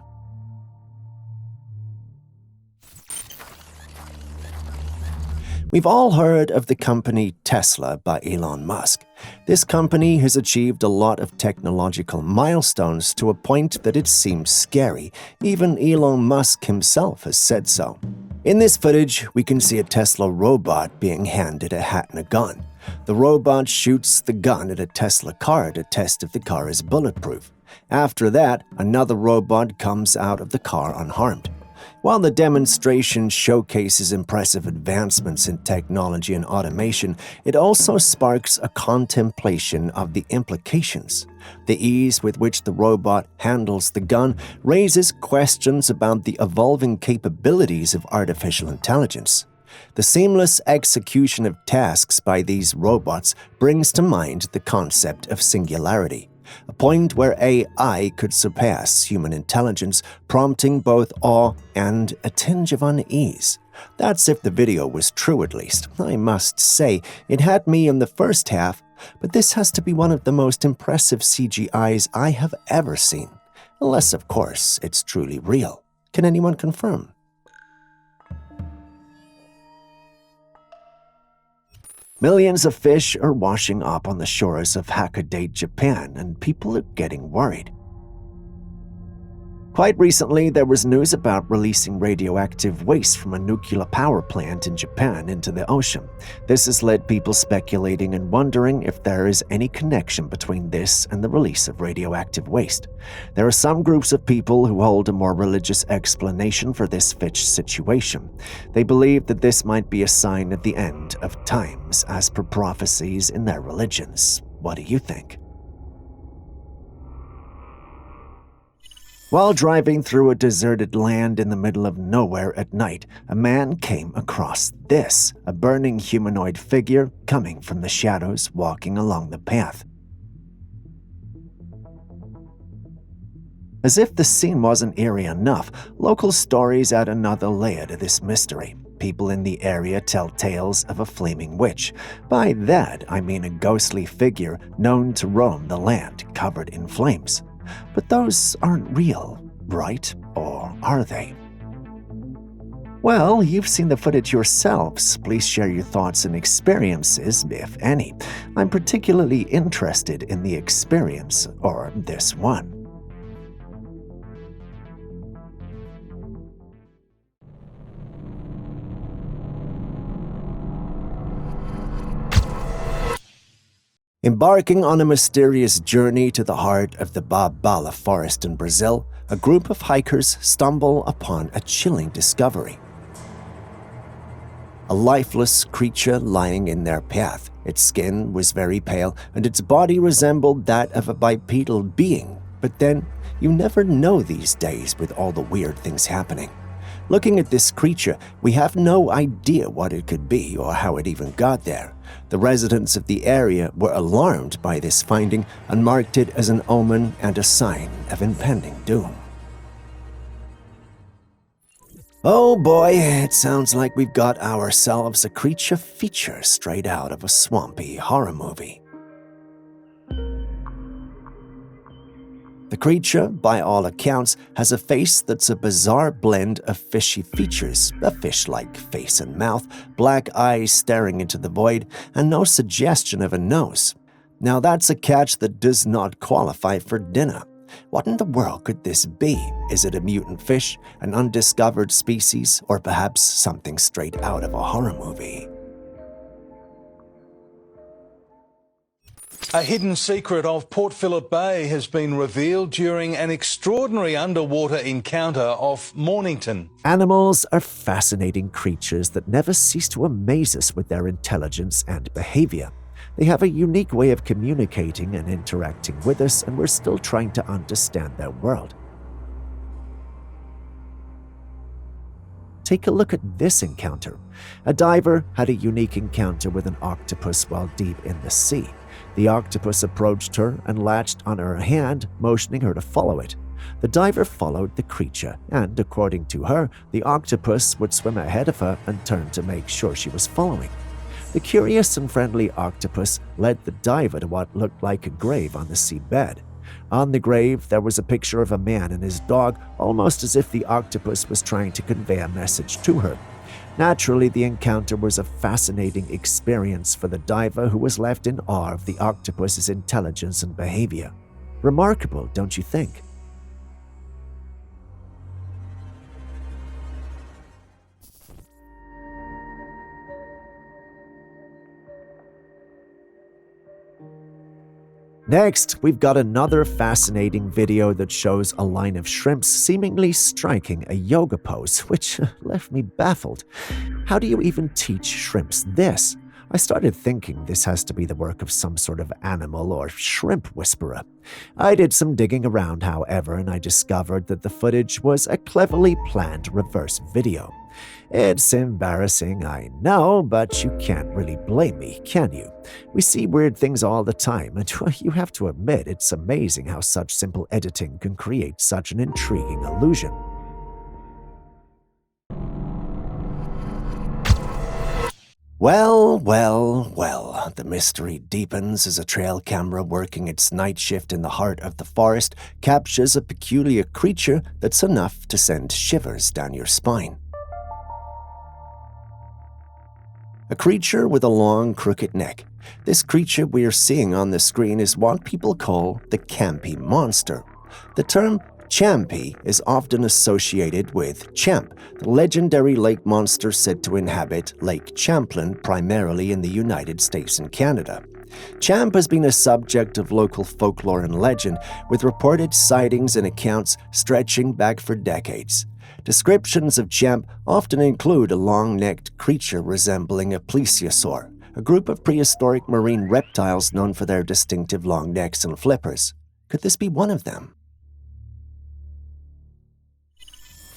We've all heard of the company Tesla by Elon Musk. This company has achieved a lot of technological milestones to a point that it seems scary. Even Elon Musk himself has said so. In this footage, we can see a Tesla robot being handed a hat and a gun. The robot shoots the gun at a Tesla car to test if the car is bulletproof. After that, another robot comes out of the car unharmed. While the demonstration showcases impressive advancements in technology and automation, it also sparks a contemplation of the implications. The ease with which the robot handles the gun raises questions about the evolving capabilities of artificial intelligence. The seamless execution of tasks by these robots brings to mind the concept of singularity, a point where AI could surpass human intelligence, prompting both awe and a tinge of unease. That's if the video was true, at least. I must say, it had me in the first half, but this has to be one of the most impressive CGIs I have ever seen. Unless, of course, it's truly real. Can anyone confirm? Millions of fish are washing up on the shores of Hakodate, Japan, and people are getting worried. Quite recently, there was news about releasing radioactive waste from a nuclear power plant in Japan into the ocean. This has led people speculating and wondering if there is any connection between this and the release of radioactive waste. There are some groups of people who hold a more religious explanation for this fish situation. They believe that this might be a sign of the end of times, as per prophecies in their religions. What do you think? While driving through a deserted land in the middle of nowhere at night, a man came across this, a burning humanoid figure coming from the shadows walking along the path. As if the scene wasn't eerie enough, local stories add another layer to this mystery. People in the area tell tales of a flaming witch. By that, I mean a ghostly figure known to roam the land covered in flames. But those aren't real, right? Or are they? Well, you've seen the footage yourselves. Please share your thoughts and experiences, if any. I'm particularly interested in the experience, or this one. Embarking on a mysterious journey to the heart of the Babala forest in Brazil, a group of hikers stumble upon a chilling discovery. A lifeless creature lying in their path. Its skin was very pale, and its body resembled that of a bipedal being. But then, you never know these days with all the weird things happening. Looking at this creature, we have no idea what it could be or how it even got there. The residents of the area were alarmed by this finding and marked it as an omen and a sign of impending doom. Oh boy, it sounds like we've got ourselves a creature feature straight out of a swampy horror movie. The creature, by all accounts, has a face that's a bizarre blend of fishy features, a fish-like face and mouth, black eyes staring into the void, and no suggestion of a nose. Now that's a catch that does not qualify for dinner. What in the world could this be? Is it a mutant fish, an undiscovered species, or perhaps something straight out of a horror movie? A hidden secret of Port Phillip Bay has been revealed during an extraordinary underwater encounter off Mornington. Animals are fascinating creatures that never cease to amaze us with their intelligence and behavior. They have a unique way of communicating and interacting with us, and we're still trying to understand their world. Take a look at this encounter. A diver had a unique encounter with an octopus while deep in the sea. The octopus approached her and latched on her hand, motioning her to follow it. The diver followed the creature, and according to her, the octopus would swim ahead of her and turn to make sure she was following. The curious and friendly octopus led the diver to what looked like a grave on the seabed. On the grave, there was a picture of a man and his dog, almost as if the octopus was trying to convey a message to her. Naturally, the encounter was a fascinating experience for the diver, who was left in awe of the octopus's intelligence and behavior. Remarkable, don't you think? Next, we've got another fascinating video that shows a line of shrimps seemingly striking a yoga pose, which left me baffled. How do you even teach shrimps this? I started thinking this has to be the work of some sort of animal or shrimp whisperer. I did some digging around, however, and I discovered that the footage was a cleverly planned reverse video. It's embarrassing, I know, but you can't really blame me, can you? We see weird things all the time, and you have to admit it's amazing how such simple editing can create such an intriguing illusion. Well, the mystery deepens as a trail camera working its night shift in the heart of the forest captures a peculiar creature that's enough to send shivers down your spine. A creature with a long, crooked neck. This creature we are seeing on the screen is what people call the Campy monster. The term Champy is often associated with Champ, the legendary lake monster said to inhabit Lake Champlain, primarily in the United States and Canada. Champ has been a subject of local folklore and legend, with reported sightings and accounts stretching back for decades. Descriptions of Champ often include a long-necked creature resembling a plesiosaur, a group of prehistoric marine reptiles known for their distinctive long necks and flippers. Could this be one of them?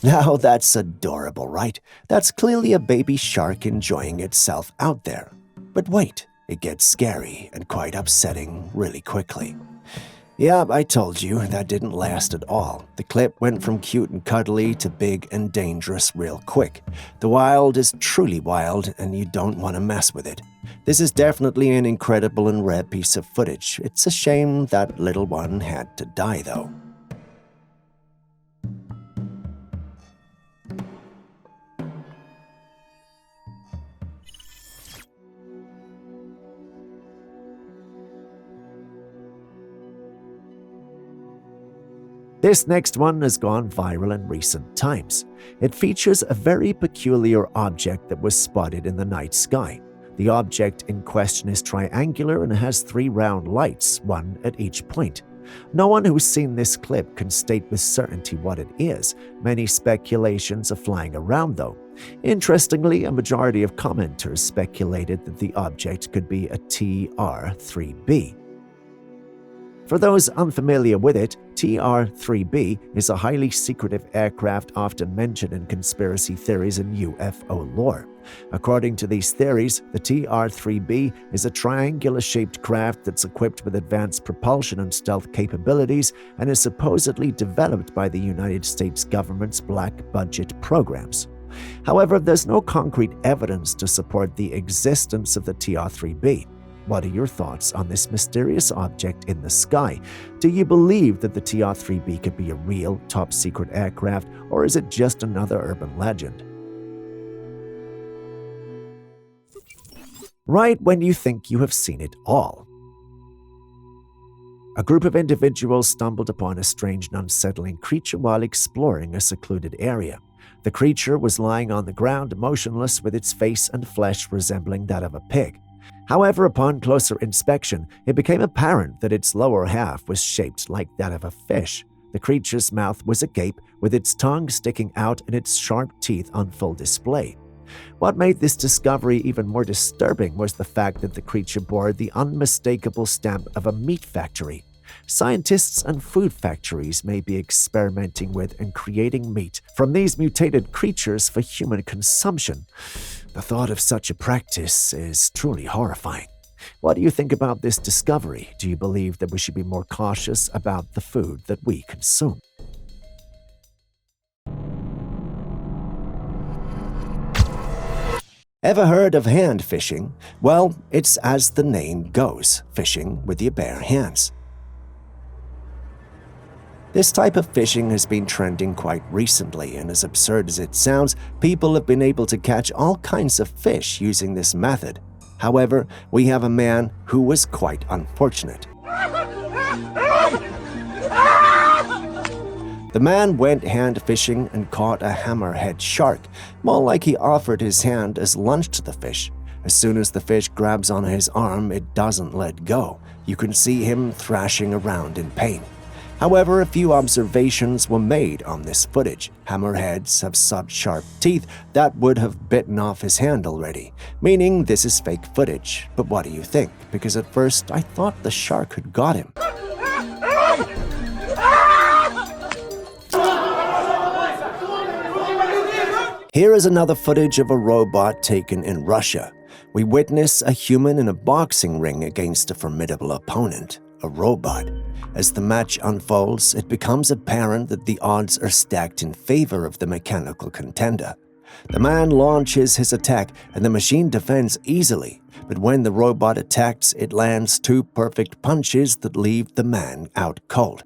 Now that's adorable, right? That's clearly a baby shark enjoying itself out there. But wait, it gets scary and quite upsetting really quickly. Yeah, I told you, that didn't last at all. The clip went from cute and cuddly to big and dangerous real quick. The wild is truly wild, and you don't want to mess with it. This is definitely an incredible and rare piece of footage. It's a shame that little one had to die, though. This next one has gone viral in recent times. It features a very peculiar object that was spotted in the night sky. The object in question is triangular and has 3 round lights, one at each point. No one who's seen this clip can state with certainty what it is. Many speculations are flying around, though. Interestingly, a majority of commenters speculated that the object could be a TR-3B. For those unfamiliar with it, TR-3B is a highly secretive aircraft often mentioned in conspiracy theories and UFO lore. According to these theories, the TR-3B is a triangular-shaped craft that's equipped with advanced propulsion and stealth capabilities and is supposedly developed by the United States government's black budget programs. However, there's no concrete evidence to support the existence of the TR-3B. What are your thoughts on this mysterious object in the sky? Do you believe that the TR-3B could be a real, top-secret aircraft, or is it just another urban legend? Right when you think you have seen it all. A group of individuals stumbled upon a strange and unsettling creature while exploring a secluded area. The creature was lying on the ground, motionless, with its face and flesh resembling that of a pig. However, upon closer inspection, it became apparent that its lower half was shaped like that of a fish. The creature's mouth was agape, with its tongue sticking out and its sharp teeth on full display. What made this discovery even more disturbing was the fact that the creature bore the unmistakable stamp of a meat factory. Scientists and food factories may be experimenting with and creating meat from these mutated creatures for human consumption. The thought of such a practice is truly horrifying. What do you think about this discovery? Do you believe that we should be more cautious about the food that we consume? Ever heard of hand fishing? Well, it's as the name goes, fishing with your bare hands. This type of fishing has been trending quite recently, and as absurd as it sounds, people have been able to catch all kinds of fish using this method. However, we have a man who was quite unfortunate. The man went hand fishing and caught a hammerhead shark, more like he offered his hand as lunch to the fish. As soon as the fish grabs on his arm, it doesn't let go. You can see him thrashing around in pain. However, a few observations were made on this footage. Hammerheads have such sharp teeth that would have bitten off his hand already, meaning this is fake footage. But what do you think? Because at first I thought the shark had got him. Here is another footage of a robot taken in Russia. We witness a human in a boxing ring against a formidable opponent, a robot. As the match unfolds, it becomes apparent that the odds are stacked in favor of the mechanical contender. The man launches his attack and the machine defends easily, but when the robot attacks, it lands two perfect punches that leave the man out cold.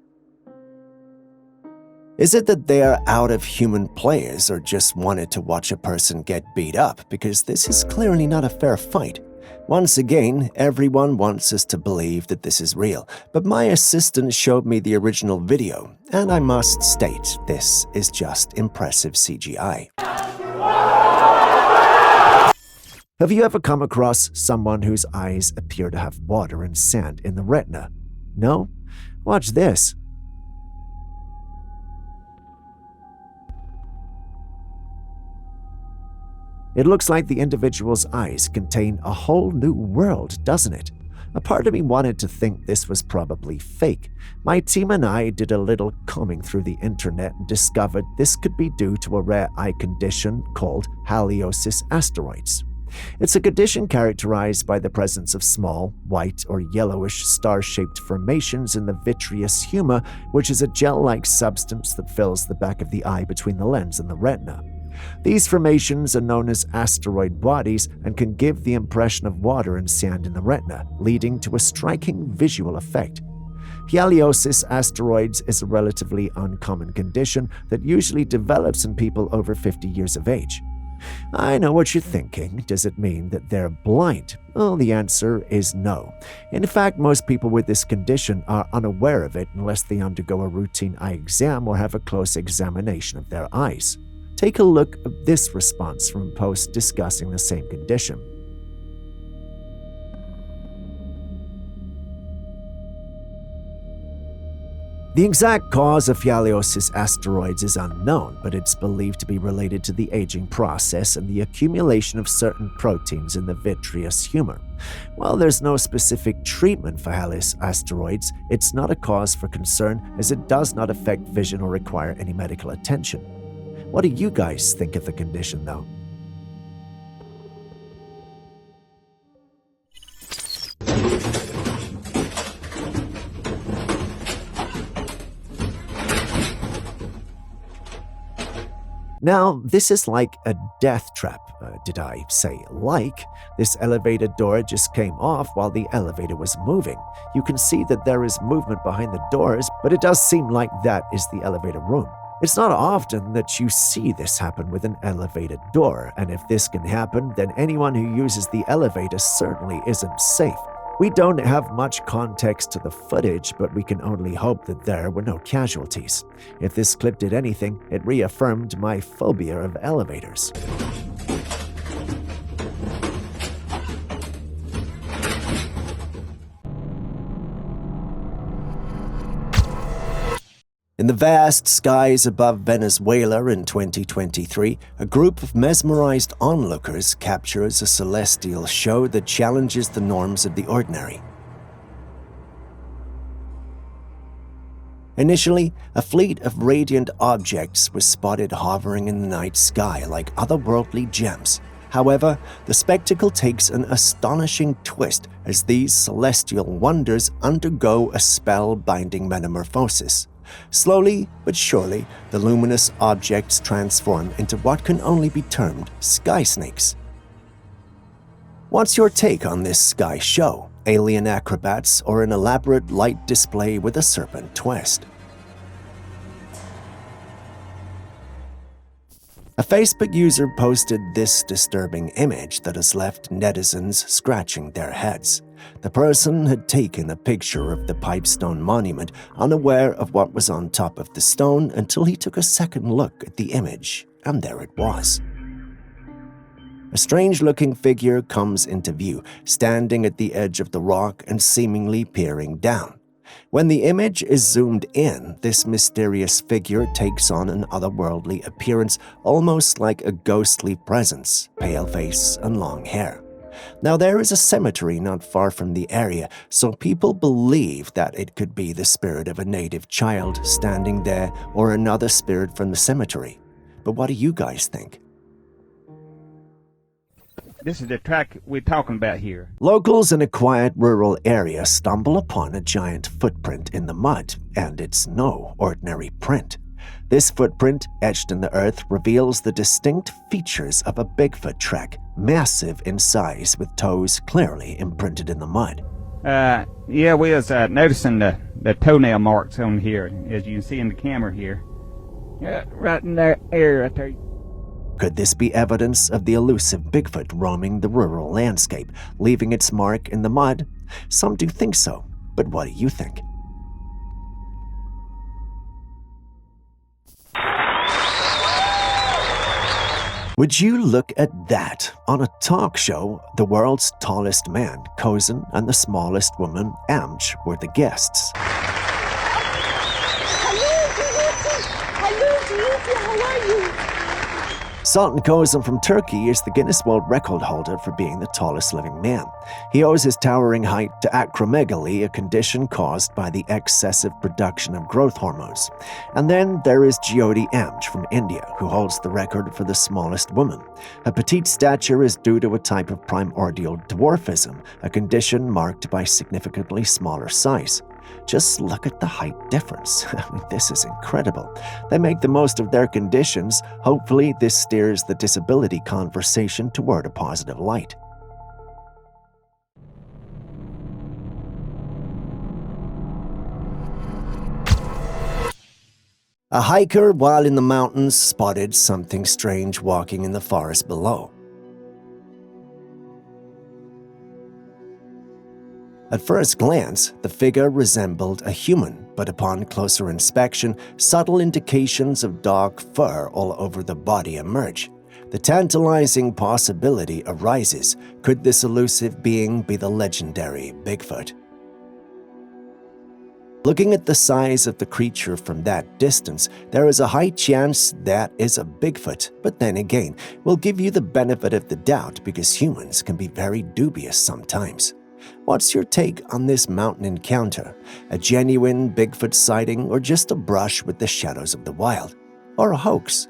Is it that they are out of human players or just wanted to watch a person get beat up? Because this is clearly not a fair fight. Once again, everyone wants us to believe that this is real, but my assistant showed me the original video, and I must state, this is just impressive CGI. Have you ever come across someone whose eyes appear to have water and sand in the retina? No? Watch this. It looks like the individual's eyes contain a whole new world, doesn't it? A part of me wanted to think this was probably fake. My team and I did a little combing through the internet and discovered this could be due to a rare eye condition called haliosis asteroids. It's a condition characterized by the presence of small, white or yellowish star-shaped formations in the vitreous humor, which is a gel-like substance that fills the back of the eye between the lens and the retina. These formations are known as asteroid bodies and can give the impression of water and sand in the retina, leading to a striking visual effect. Haliosis asteroids is a relatively uncommon condition that usually develops in people over 50 years of age. I know what you're thinking. Does it mean that they're blind? Well, the answer is no. In fact, most people with this condition are unaware of it unless they undergo a routine eye exam or have a close examination of their eyes. Take a look at this response from a post discussing the same condition. The exact cause of haliosis asteroids is unknown, but it's believed to be related to the aging process and the accumulation of certain proteins in the vitreous humor. While there's no specific treatment for haliosis asteroids, it's not a cause for concern as it does not affect vision or require any medical attention. What do you guys think of the condition, though? Now, this is like a death trap. Did I say like? This elevator door just came off while the elevator was moving. You can see that there is movement behind the doors, but it does seem like that is the elevator room. It's not often that you see this happen with an elevated door, and if this can happen, then anyone who uses the elevator certainly isn't safe. We don't have much context to the footage, but we can only hope that there were no casualties. If this clip did anything, it reaffirmed my phobia of elevators. In the vast skies above Venezuela in 2023, a group of mesmerized onlookers captures a celestial show that challenges the norms of the ordinary. Initially, a fleet of radiant objects was spotted hovering in the night sky like otherworldly gems. However, the spectacle takes an astonishing twist as these celestial wonders undergo a spell-binding metamorphosis. Slowly but surely, the luminous objects transform into what can only be termed sky snakes. What's your take on this sky show? Alien acrobats or an elaborate light display with a serpent twist? A Facebook user posted this disturbing image that has left netizens scratching their heads. The person had taken a picture of the Pipestone Monument, unaware of what was on top of the stone until he took a second look at the image, and there it was. A strange-looking figure comes into view, standing at the edge of the rock and seemingly peering down. When the image is zoomed in, this mysterious figure takes on an otherworldly appearance, almost like a ghostly presence, pale face and long hair. Now, there is a cemetery not far from the area, so people believe that it could be the spirit of a native child standing there or another spirit from the cemetery. But what do you guys think? This is the track we're talking about here. Locals in a quiet rural area stumble upon a giant footprint in the mud, and it's no ordinary print. This footprint, etched in the earth, reveals the distinct features of a Bigfoot track, massive in size with toes clearly imprinted in the mud. Yeah, we was noticing the toenail marks on here, as you can see in the camera here. Yeah, right in that area right there. Could this be evidence of the elusive Bigfoot roaming the rural landscape, leaving its mark in the mud? Some do think so, but what do you think? Would you look at that? On a talk show, the world's tallest man, Kozin, and the smallest woman, Amj, were the guests. How are you? Sultan Kozin from Turkey is the Guinness World Record holder for being the tallest living man. He owes his towering height to acromegaly, a condition caused by the excessive production of growth hormones. And then there is Jyoti Amj from India, who holds the record for the smallest woman. Her petite stature is due to a type of primordial dwarfism, a condition marked by significantly smaller size. Just look at the height difference. This is incredible. They make the most of their conditions. Hopefully, this steers the disability conversation toward a positive light. A hiker while in the mountains spotted something strange walking in the forest below. At first glance, the figure resembled a human, but upon closer inspection, subtle indications of dark fur all over the body emerge. The tantalizing possibility arises: could this elusive being be the legendary Bigfoot? Looking at the size of the creature from that distance, there is a high chance that is a Bigfoot, but then again, we'll give you the benefit of the doubt because humans can be very dubious sometimes. What's your take on this mountain encounter? A genuine Bigfoot sighting or just a brush with the shadows of the wild? Or a hoax?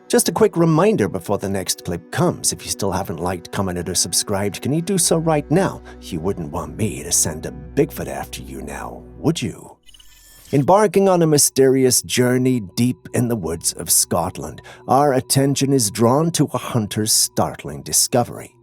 Just a quick reminder before the next clip comes, if you still haven't liked, commented, or subscribed, can you do so right now? You wouldn't want me to send a Bigfoot after you now, would you? Embarking on a mysterious journey deep in the woods of Scotland, our attention is drawn to a hunter's startling discovery.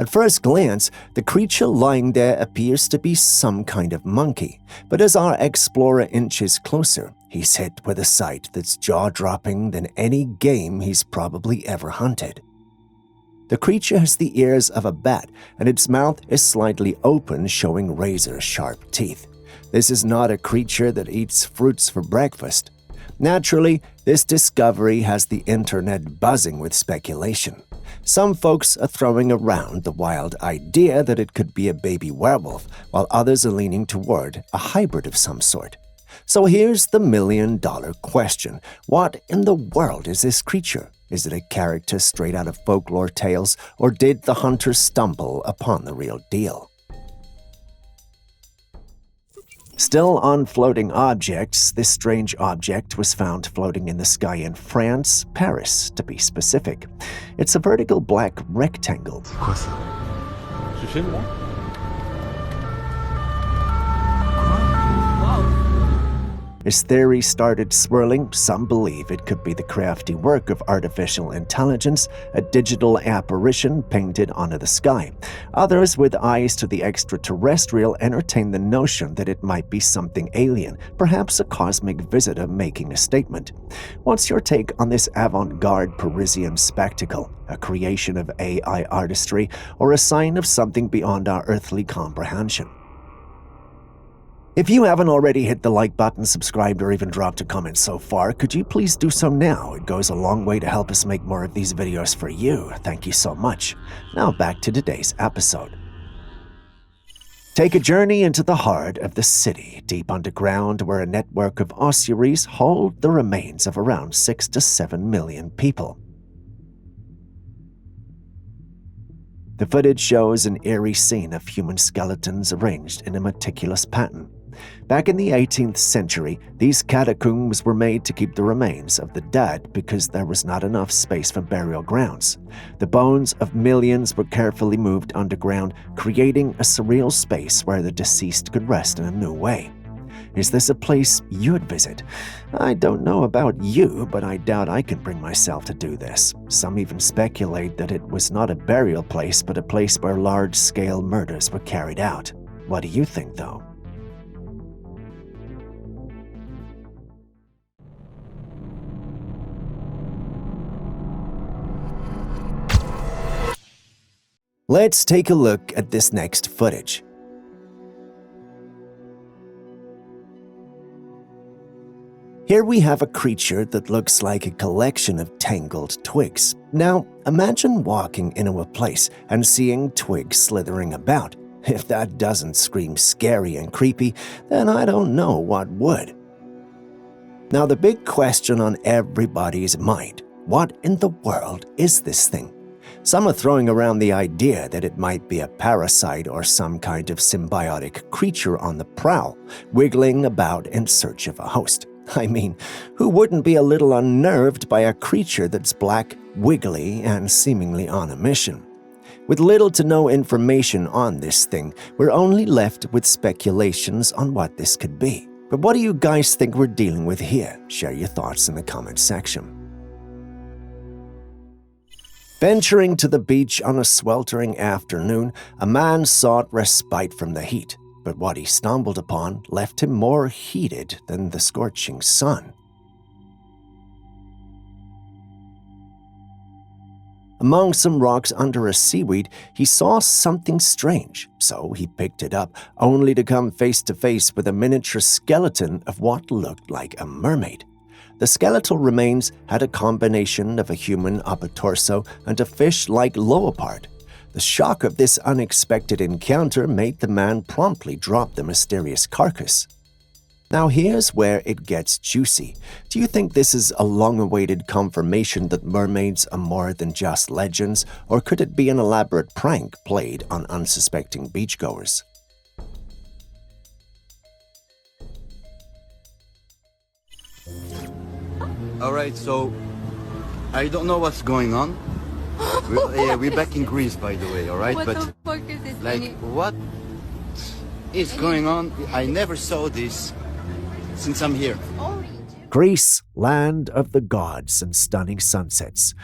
At first glance, the creature lying there appears to be some kind of monkey, but as our explorer inches closer, he's hit with a sight that's jaw-dropping than any game he's probably ever hunted. The creature has the ears of a bat, and its mouth is slightly open, showing razor-sharp teeth. This is not a creature that eats fruits for breakfast. Naturally, this discovery has the internet buzzing with speculation. Some folks are throwing around the wild idea that it could be a baby werewolf, while others are leaning toward a hybrid of some sort. So here's the million-dollar question. What in the world is this creature? Is it a character straight out of folklore tales, or did the hunter stumble upon the real deal? Still on floating objects, this strange object was found floating in the sky in France, Paris to be specific. It's a vertical black rectangle. Tu filmes là? As theories started swirling, some believe it could be the crafty work of artificial intelligence, a digital apparition painted onto the sky. Others, with eyes to the extraterrestrial, entertain the notion that it might be something alien, perhaps a cosmic visitor making a statement. What's your take on this avant-garde Parisian spectacle? A creation of AI artistry, or a sign of something beyond our earthly comprehension? If you haven't already hit the like button, subscribed, or even dropped a comment so far, could you please do so now? It goes a long way to help us make more of these videos for you. Thank you so much. Now back to today's episode. Take a journey into the heart of the city, deep underground, where a network of ossuaries hold the remains of around 6 to 7 million people. The footage shows an eerie scene of human skeletons arranged in a meticulous pattern. Back in the 18th century, these catacombs were made to keep the remains of the dead because there was not enough space for burial grounds. The bones of millions were carefully moved underground, creating a surreal space where the deceased could rest in a new way. Is this a place you'd visit? I don't know about you, but I doubt I can bring myself to do this. Some even speculate that it was not a burial place, but a place where large-scale murders were carried out. What do you think, though? Let's take a look at this next footage. Here we have a creature that looks like a collection of tangled twigs. Now, imagine walking into a place and seeing twigs slithering about. If that doesn't scream scary and creepy, then I don't know what would. Now, the big question on everybody's mind, what in the world is this thing? Some are throwing around the idea that it might be a parasite or some kind of symbiotic creature on the prowl, wiggling about in search of a host. I mean, who wouldn't be a little unnerved by a creature that's black, wiggly, and seemingly on a mission? With little to no information on this thing, we're only left with speculations on what this could be. But what do you guys think we're dealing with here? Share your thoughts in the comment section. Venturing to the beach on a sweltering afternoon, a man sought respite from the heat, but what he stumbled upon left him more heated than the scorching sun. Among some rocks under a seaweed, he saw something strange, so he picked it up, only to come face to face with a miniature skeleton of what looked like a mermaid. The skeletal remains had a combination of a human upper torso and a fish-like lower part. The shock of this unexpected encounter made the man promptly drop the mysterious carcass. Now here's where it gets juicy. Do you think this is a long-awaited confirmation that mermaids are more than just legends, or could it be an elaborate prank played on unsuspecting beachgoers? All right, so I don't know what's going on. We're back in Greece, by the way, all right? What but the fuck is this? like, what? is going on? I never saw this since I'm here. Greece, land of the gods and stunning sunsets.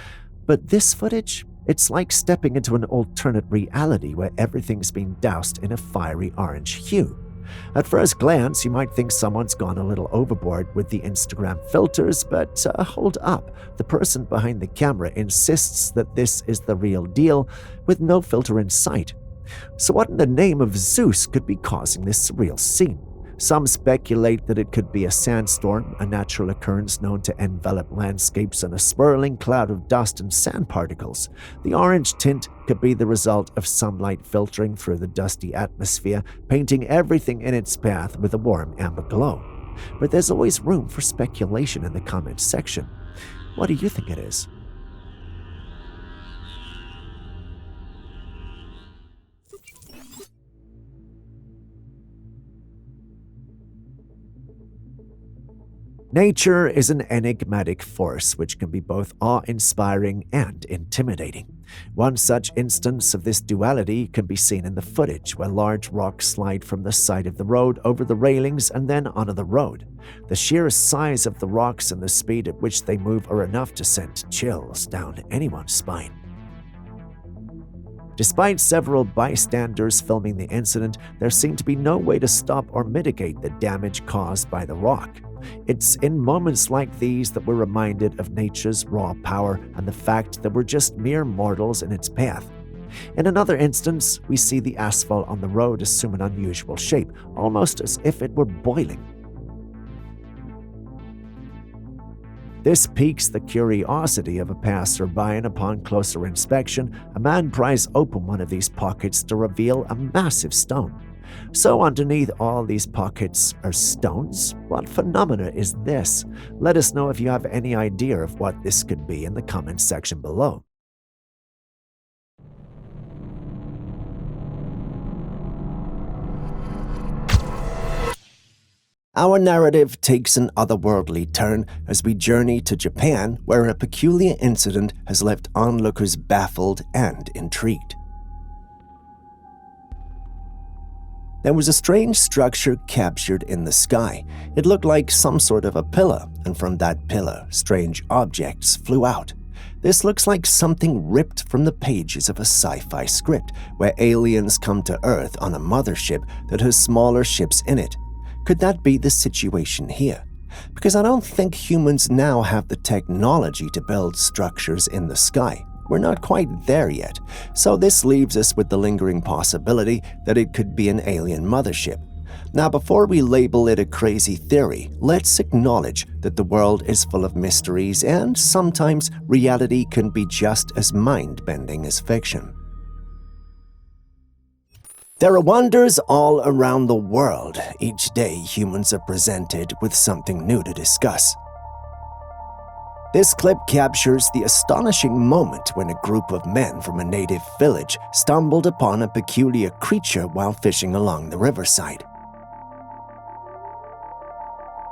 But this footage, it's like stepping into an alternate reality where everything's been doused in a fiery orange hue. At first glance, you might think someone's gone a little overboard with the Instagram filters, but hold up. The person behind the camera insists that this is the real deal, with no filter in sight. So what in the name of Zeus could be causing this surreal scene? Some speculate that it could be a sandstorm, a natural occurrence known to envelop landscapes in a swirling cloud of dust and sand particles. The orange tint could be the result of sunlight filtering through the dusty atmosphere, painting everything in its path with a warm amber glow. But there's always room for speculation in the comments section. What do you think it is? Nature is an enigmatic force which can be both awe-inspiring and intimidating. One such instance of this duality can be seen in the footage where large rocks slide from the side of the road over the railings and then onto the road. The sheer size of the rocks and the speed at which they move are enough to send chills down anyone's spine. Despite several bystanders filming the incident, there seemed to be no way to stop or mitigate the damage caused by the rock. It's in moments like these that we're reminded of nature's raw power and the fact that we're just mere mortals in its path. In another instance, we see the asphalt on the road assume an unusual shape, almost as if it were boiling. This piques the curiosity of a passerby, and upon closer inspection, a man pries open one of these pockets to reveal a massive stone. So underneath all these pockets are stones? What phenomena is this? Let us know if you have any idea of what this could be in the comments section below. Our narrative takes an otherworldly turn as we journey to Japan, where a peculiar incident has left onlookers baffled and intrigued. There was a strange structure captured in the sky. It looked like some sort of a pillar, and from that pillar, strange objects flew out. This looks like something ripped from the pages of a sci-fi script, where aliens come to Earth on a mothership that has smaller ships in it. Could that be the situation here? Because I don't think humans now have the technology to build structures in the sky. We're not quite there yet, so this leaves us with the lingering possibility that it could be an alien mothership. Now, before we label it a crazy theory, let's acknowledge that the world is full of mysteries, and sometimes reality can be just as mind-bending as fiction. There are wonders all around the world. Each day, humans are presented with something new to discuss. This clip captures the astonishing moment when a group of men from a native village stumbled upon a peculiar creature while fishing along the riverside.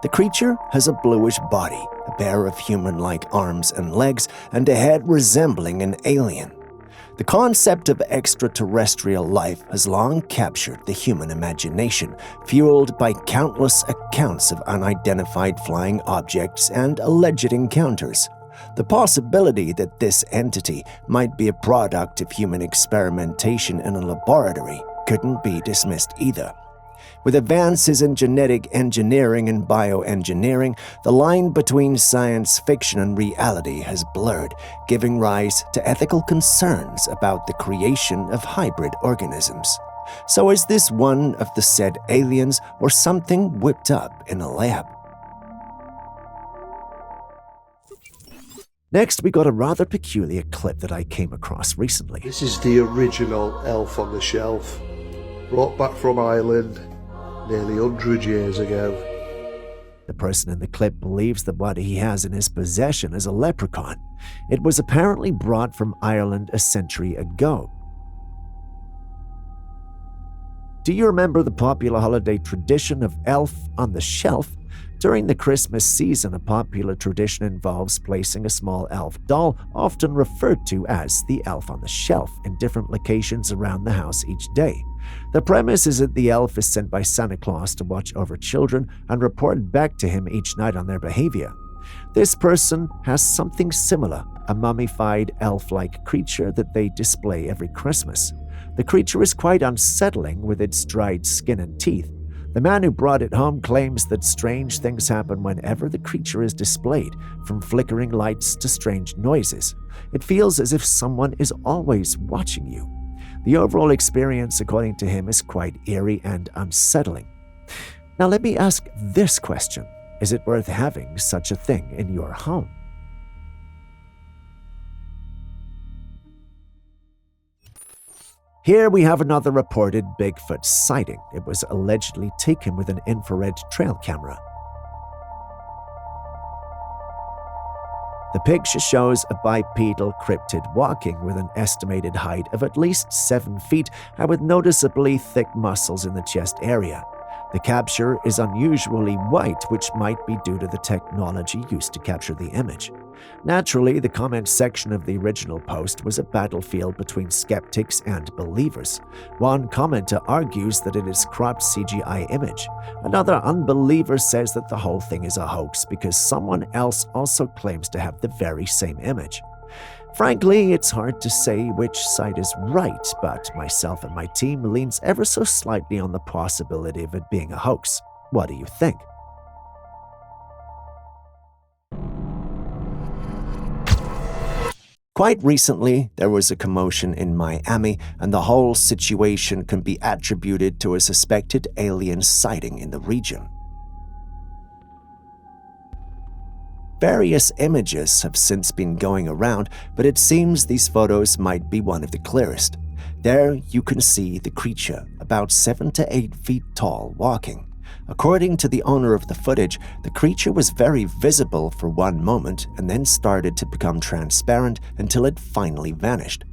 The creature has a bluish body, a pair of human-like arms and legs, and a head resembling an alien. The concept of extraterrestrial life has long captured the human imagination, fueled by countless accounts of unidentified flying objects and alleged encounters. The possibility that this entity might be a product of human experimentation in a laboratory couldn't be dismissed either. With advances in genetic engineering and bioengineering, the line between science fiction and reality has blurred, giving rise to ethical concerns about the creation of hybrid organisms. So is this one of the said aliens or something whipped up in a lab? Next, we got a rather peculiar clip that I came across recently. This is the original elf on the shelf, brought back from Ireland nearly 100 years ago. The person in the clip believes that what he has in his possession is a leprechaun. It was apparently brought from Ireland a century ago. Do you remember the popular holiday tradition of Elf on the Shelf? During the Christmas season, a popular tradition involves placing a small elf doll, often referred to as the elf on the shelf, in different locations around the house each day. The premise is that the elf is sent by Santa Claus to watch over children and report back to him each night on their behavior. This person has something similar, a mummified elf-like creature that they display every Christmas. The creature is quite unsettling with its dried skin and teeth. The man who brought it home claims that strange things happen whenever the creature is displayed, from flickering lights to strange noises. It feels as if someone is always watching you. The overall experience, according to him, is quite eerie and unsettling. Now let me ask this question. Is it worth having such a thing in your home? Here we have another reported Bigfoot sighting. It was allegedly taken with an infrared trail camera. The picture shows a bipedal cryptid walking with an estimated height of at least 7 feet and with noticeably thick muscles in the chest area. The capture is unusually white, which might be due to the technology used to capture the image. Naturally, the comment section of the original post was a battlefield between skeptics and believers. One commenter argues that it is cropped CGI image. Another unbeliever says that the whole thing is a hoax because someone else also claims to have the very same image. Frankly, it's hard to say which side is right, but myself and my team leans ever so slightly on the possibility of it being a hoax. What do you think? Quite recently, there was a commotion in Miami, and the whole situation can be attributed to a suspected alien sighting in the region. Various images have since been going around, but it seems these photos might be one of the clearest. There you can see the creature, about 7 to 8 feet tall, walking. According to the owner of the footage, the creature was very visible for one moment and then started to become transparent until it finally vanished.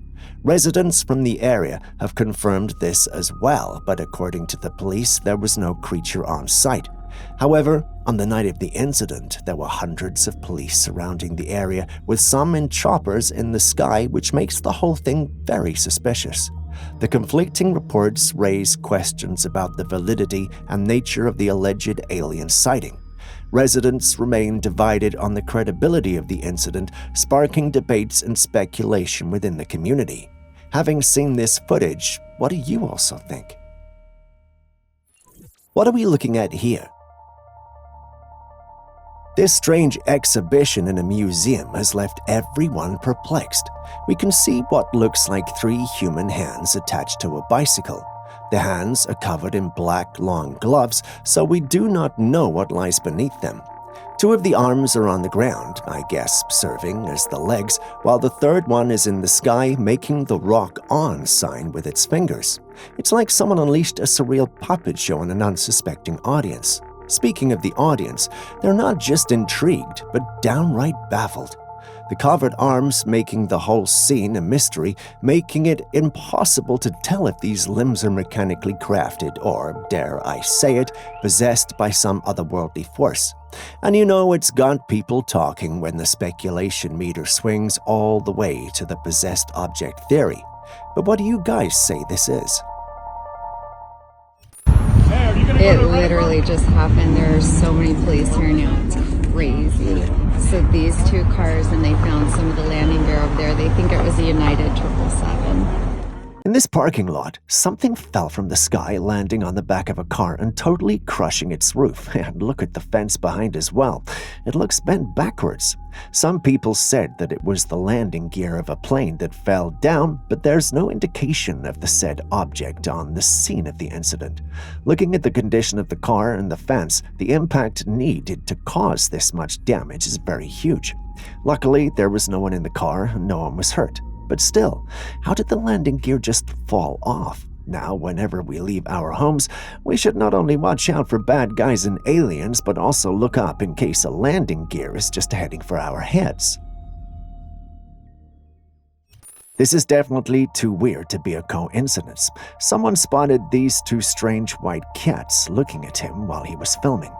Residents from the area have confirmed this as well, but according to the police, there was no creature on site. However, on the night of the incident, there were hundreds of police surrounding the area, with some in choppers in the sky, which makes the whole thing very suspicious. The conflicting reports raise questions about the validity and nature of the alleged alien sighting. Residents remain divided on the credibility of the incident, sparking debates and speculation within the community. Having seen this footage, what do you also think? What are we looking at here? This strange exhibition in a museum has left everyone perplexed. We can see what looks like 3 human hands attached to a bicycle. The hands are covered in black long gloves, so we do not know what lies beneath them. 2 of the arms are on the ground, I guess serving as the legs, while the third one is in the sky making the rock on sign with its fingers. It's like someone unleashed a surreal puppet show on an unsuspecting audience. Speaking of the audience, they're not just intrigued, but downright baffled. The covered arms making the whole scene a mystery, making it impossible to tell if these limbs are mechanically crafted or, dare I say it, possessed by some otherworldly force. And you know it's got people talking when the speculation meter swings all the way to the possessed object theory. But what do you guys say this is? It literally just happened. There are so many police here now. It's crazy. So these 2 cars, and they found some of the landing gear over there. They think it was a United 777. In this parking lot, something fell from the sky, landing on the back of a car and totally crushing its roof. And look at the fence behind as well. It looks bent backwards. Some people said that it was the landing gear of a plane that fell down, but there's no indication of the said object on the scene of the incident. Looking at the condition of the car and the fence, the impact needed to cause this much damage is very huge. Luckily, there was no one in the car and no one was hurt. But still, how did the landing gear just fall off? Now, whenever we leave our homes, we should not only watch out for bad guys and aliens, but also look up in case a landing gear is just heading for our heads. This is definitely too weird to be a coincidence. Someone spotted these two strange white cats looking at him while he was filming.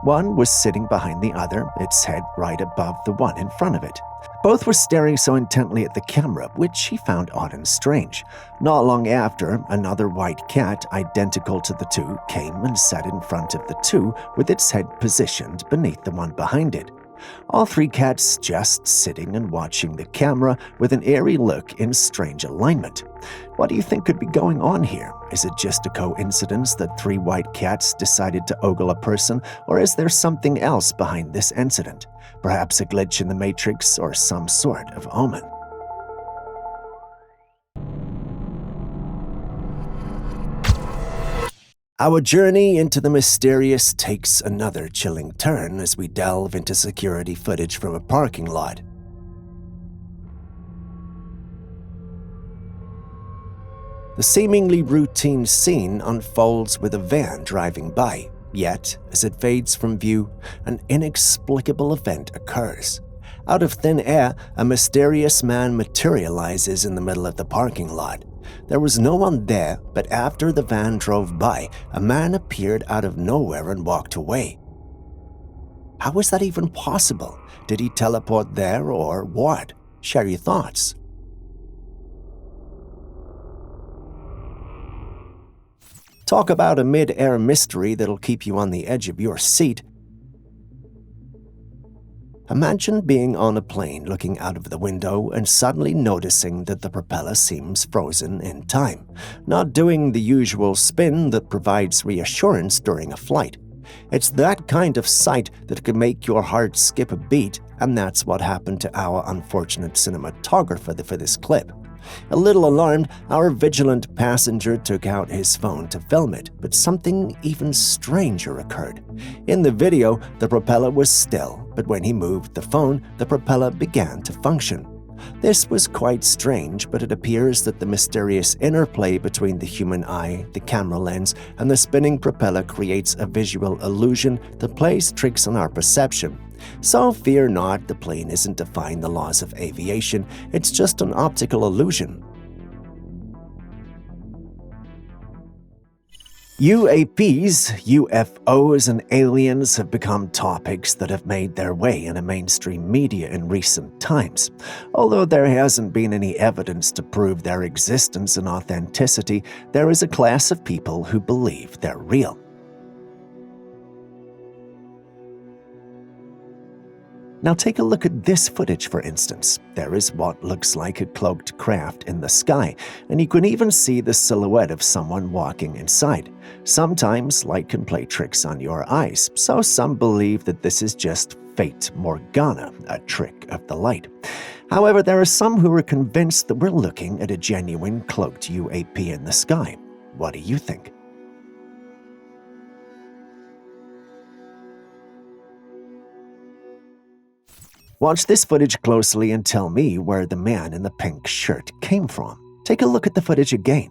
One was sitting behind the other, its head right above the one in front of it. Both were staring so intently at the camera, which he found odd and strange. Not long after, another white cat, identical to the two, came and sat in front of the two with its head positioned beneath the one behind it. All three cats just sitting and watching the camera with an eerie look in strange alignment. What do you think could be going on here? Is it just a coincidence that three white cats decided to ogle a person, or is there something else behind this incident? Perhaps a glitch in the Matrix or some sort of omen. Our journey into the mysterious takes another chilling turn as we delve into security footage from a parking lot. The seemingly routine scene unfolds with a van driving by, yet, as it fades from view, an inexplicable event occurs. Out of thin air, a mysterious man materializes in the middle of the parking lot. There was no one there, but after the van drove by, a man appeared out of nowhere and walked away. How was that even possible? Did he teleport there or what? Share your thoughts. Talk about a mid-air mystery that'll keep you on the edge of your seat. Imagine being on a plane looking out of the window and suddenly noticing that the propeller seems frozen in time, not doing the usual spin that provides reassurance during a flight. It's that kind of sight that could make your heart skip a beat, and that's what happened to our unfortunate cinematographer for this clip. A little alarmed, our vigilant passenger took out his phone to film it, but something even stranger occurred. In the video, the propeller was still, but when he moved the phone, the propeller began to function. This was quite strange, but it appears that the mysterious interplay between the human eye, the camera lens, and the spinning propeller creates a visual illusion that plays tricks on our perception. So fear not, the plane isn't defying the laws of aviation, it's just an optical illusion. UAPs, UFOs, and aliens have become topics that have made their way into mainstream media in recent times. Although there hasn't been any evidence to prove their existence and authenticity, there is a class of people who believe they're real. Now take a look at this footage, for instance. There is what looks like a cloaked craft in the sky, and you can even see the silhouette of someone walking inside. Sometimes light can play tricks on your eyes, so some believe that this is just Fate Morgana, a trick of the light. However, there are some who are convinced that we're looking at a genuine cloaked UAP in the sky. What do you think? Watch this footage closely and tell me where the man in the pink shirt came from. Take a look at the footage again.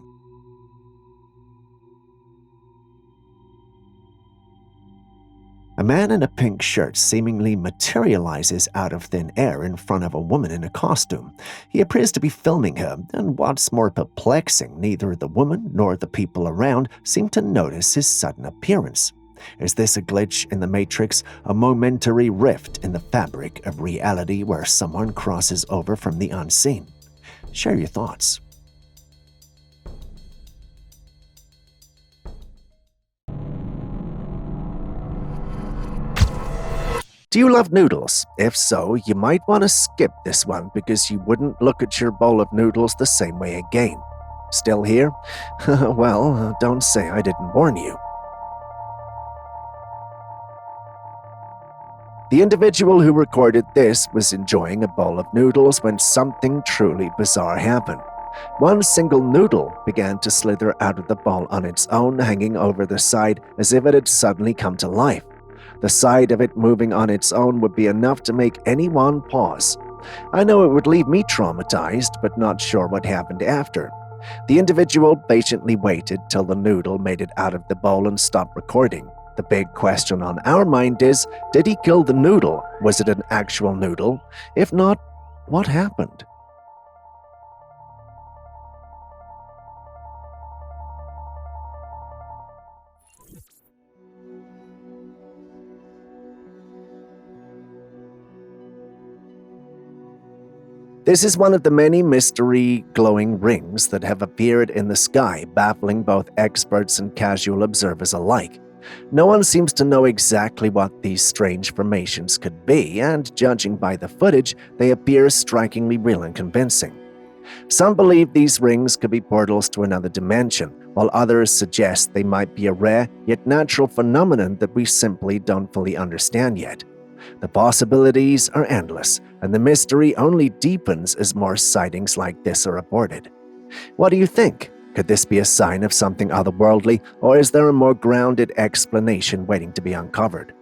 A man in a pink shirt seemingly materializes out of thin air in front of a woman in a costume. He appears to be filming her, and what's more perplexing, neither the woman nor the people around seem to notice his sudden appearance. Is this a glitch in the Matrix, a momentary rift in the fabric of reality where someone crosses over from the unseen? Share your thoughts. Do you love noodles? If so, you might want to skip this one because you wouldn't look at your bowl of noodles the same way again. Still here? Well, don't say I didn't warn you. The individual who recorded this was enjoying a bowl of noodles when something truly bizarre happened. One single noodle began to slither out of the bowl on its own, hanging over the side as if it had suddenly come to life. The sight of it moving on its own would be enough to make anyone pause. I know it would leave me traumatized, but not sure what happened after. The individual patiently waited till the noodle made it out of the bowl and stopped recording. The big question on our mind is, did he kill the noodle? Was it an actual noodle? If not, what happened? This is one of the many mystery glowing rings that have appeared in the sky, baffling both experts and casual observers alike. No one seems to know exactly what these strange formations could be, and judging by the footage, they appear strikingly real and convincing. Some believe these rings could be portals to another dimension, while others suggest they might be a rare yet natural phenomenon that we simply don't fully understand yet. The possibilities are endless, and the mystery only deepens as more sightings like this are reported. What do you think? Could this be a sign of something otherworldly, or is there a more grounded explanation waiting to be uncovered?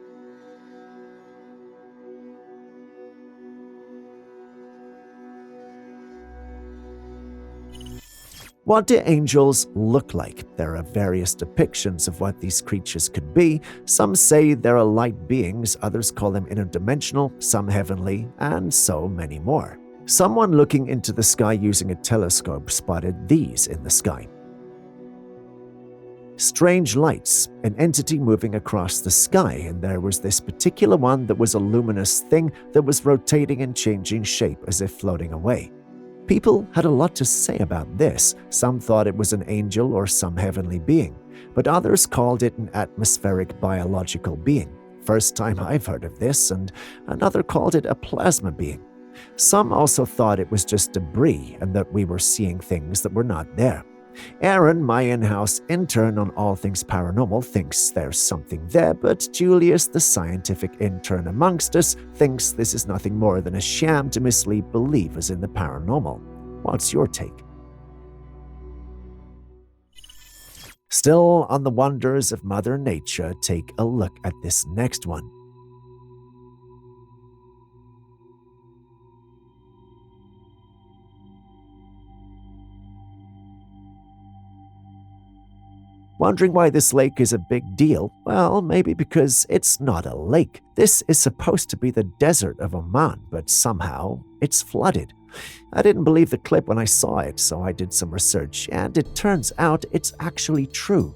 What do angels look like? There are various depictions of what these creatures could be. Some say there are light beings, others call them interdimensional, some heavenly, and so many more. Someone looking into the sky using a telescope spotted these in the sky. Strange lights, an entity moving across the sky, and there was this particular one that was a luminous thing that was rotating and changing shape as if floating away. People had a lot to say about this. Some thought it was an angel or some heavenly being, but others called it an atmospheric biological being. First time I've heard of this, and another called it a plasma being. Some also thought it was just debris and that we were seeing things that were not there. Aaron, my in-house intern on all things paranormal, thinks there's something there, but Julius, the scientific intern amongst us, thinks this is nothing more than a sham to mislead believers in the paranormal. What's your take? Still on the wonders of Mother Nature, take a look at this next one. Wondering why this lake is a big deal? Well, maybe because it's not a lake. This is supposed to be the desert of Oman, but somehow it's flooded. I didn't believe the clip when I saw it, so I did some research, and it turns out it's actually true.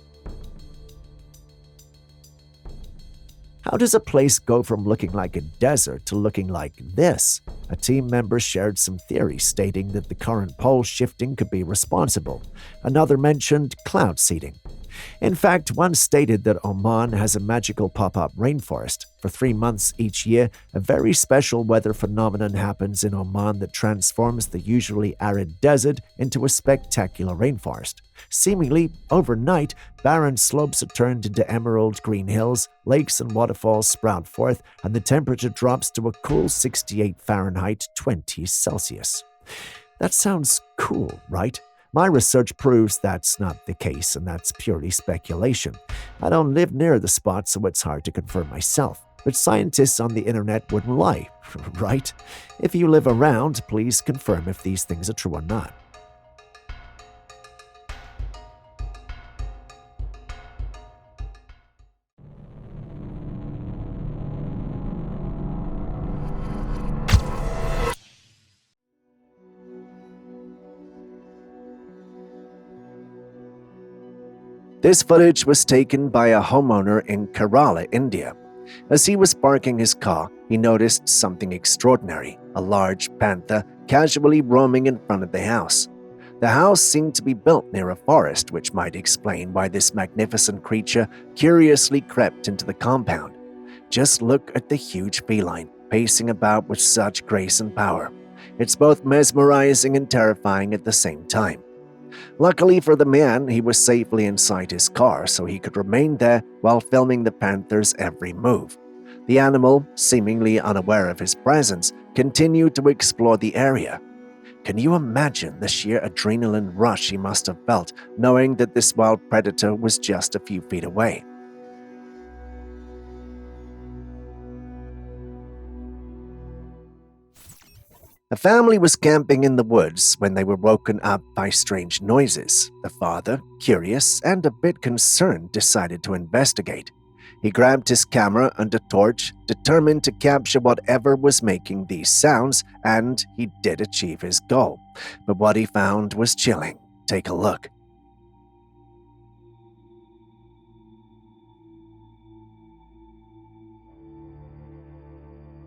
How does a place go from looking like a desert to looking like this? A team member shared some theories stating that the current pole shifting could be responsible. Another mentioned cloud seeding. In fact, one stated that Oman has a magical pop-up rainforest. For 3 months each year, a very special weather phenomenon happens in Oman that transforms the usually arid desert into a spectacular rainforest. Seemingly, overnight, barren slopes are turned into emerald green hills, lakes and waterfalls sprout forth, and the temperature drops to a cool 68 Fahrenheit, 20 Celsius. That sounds cool, right? My research proves that's not the case, and that's purely speculation. I don't live near the spot, so it's hard to confirm myself. But scientists on the internet wouldn't lie, right? If you live around, please confirm if these things are true or not. This footage was taken by a homeowner in Kerala, India. As he was parking his car, he noticed something extraordinary, a large panther casually roaming in front of the house. The house seemed to be built near a forest, which might explain why this magnificent creature curiously crept into the compound. Just look at the huge feline, pacing about with such grace and power. It's both mesmerizing and terrifying at the same time. Luckily for the man, he was safely inside his car, so he could remain there while filming the panther's every move. The animal, seemingly unaware of his presence, continued to explore the area. Can you imagine the sheer adrenaline rush he must have felt, knowing that this wild predator was just a few feet away? A family was camping in the woods when they were woken up by strange noises. The father, curious and a bit concerned, decided to investigate. He grabbed his camera and a torch, determined to capture whatever was making these sounds, and he did achieve his goal. But what he found was chilling. Take a look.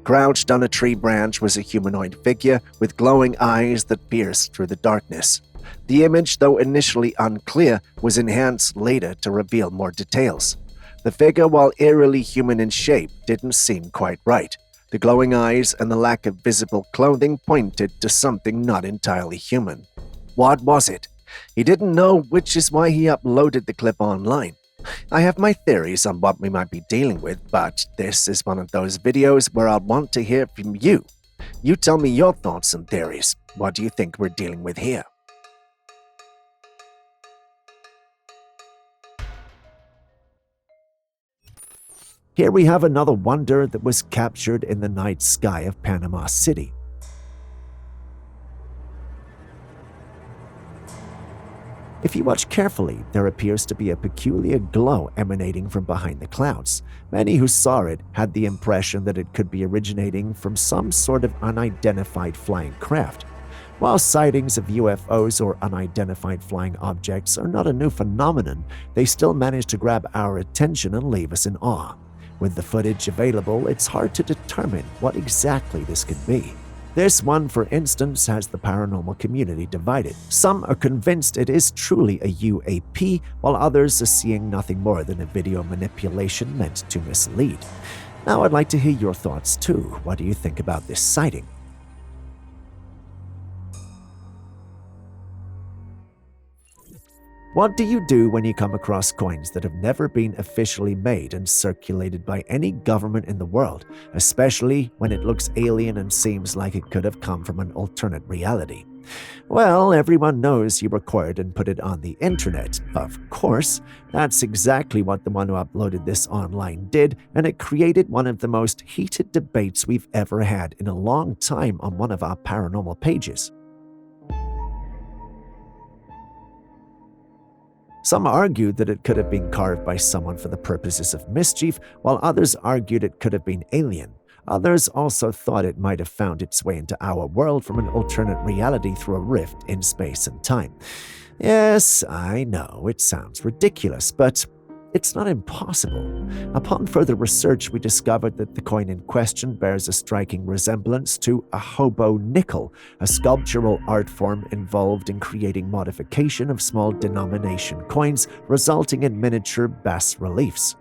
Crouched on a tree branch was a humanoid figure with glowing eyes that pierced through the darkness. The image, though initially unclear, was enhanced later to reveal more details. The figure, while eerily human in shape, didn't seem quite right. The glowing eyes and the lack of visible clothing pointed to something not entirely human. What was it? He didn't know, which is why he uploaded the clip online. I have my theories on what we might be dealing with, but this is one of those videos where I want to hear from you. You tell me your thoughts and theories. What do you think we're dealing with here? Here we have another wonder that was captured in the night sky of Panama City. If you watch carefully, there appears to be a peculiar glow emanating from behind the clouds. Many who saw it had the impression that it could be originating from some sort of unidentified flying craft. While sightings of UFOs or unidentified flying objects are not a new phenomenon, they still manage to grab our attention and leave us in awe. With the footage available, it's hard to determine what exactly this could be. This one, for instance, has the paranormal community divided. Some are convinced it is truly a UAP, while others are seeing nothing more than a video manipulation meant to mislead. Now I'd like to hear your thoughts too. What do you think about this sighting? What do you do when you come across coins that have never been officially made and circulated by any government in the world, especially when it looks alien and seems like it could have come from an alternate reality? Well, everyone knows you record and put it on the internet. Of course, that's exactly what the one who uploaded this online did, and it created one of the most heated debates we've ever had in a long time on one of our paranormal pages. Some argued that it could have been carved by someone for the purposes of mischief, while others argued it could have been alien. Others also thought it might have found its way into our world from an alternate reality through a rift in space and time. Yes, I know, it sounds ridiculous, but it's not impossible. Upon further research, we discovered that the coin in question bears a striking resemblance to a hobo nickel, a sculptural art form involved in creating modification of small denomination coins, resulting in miniature bas-reliefs.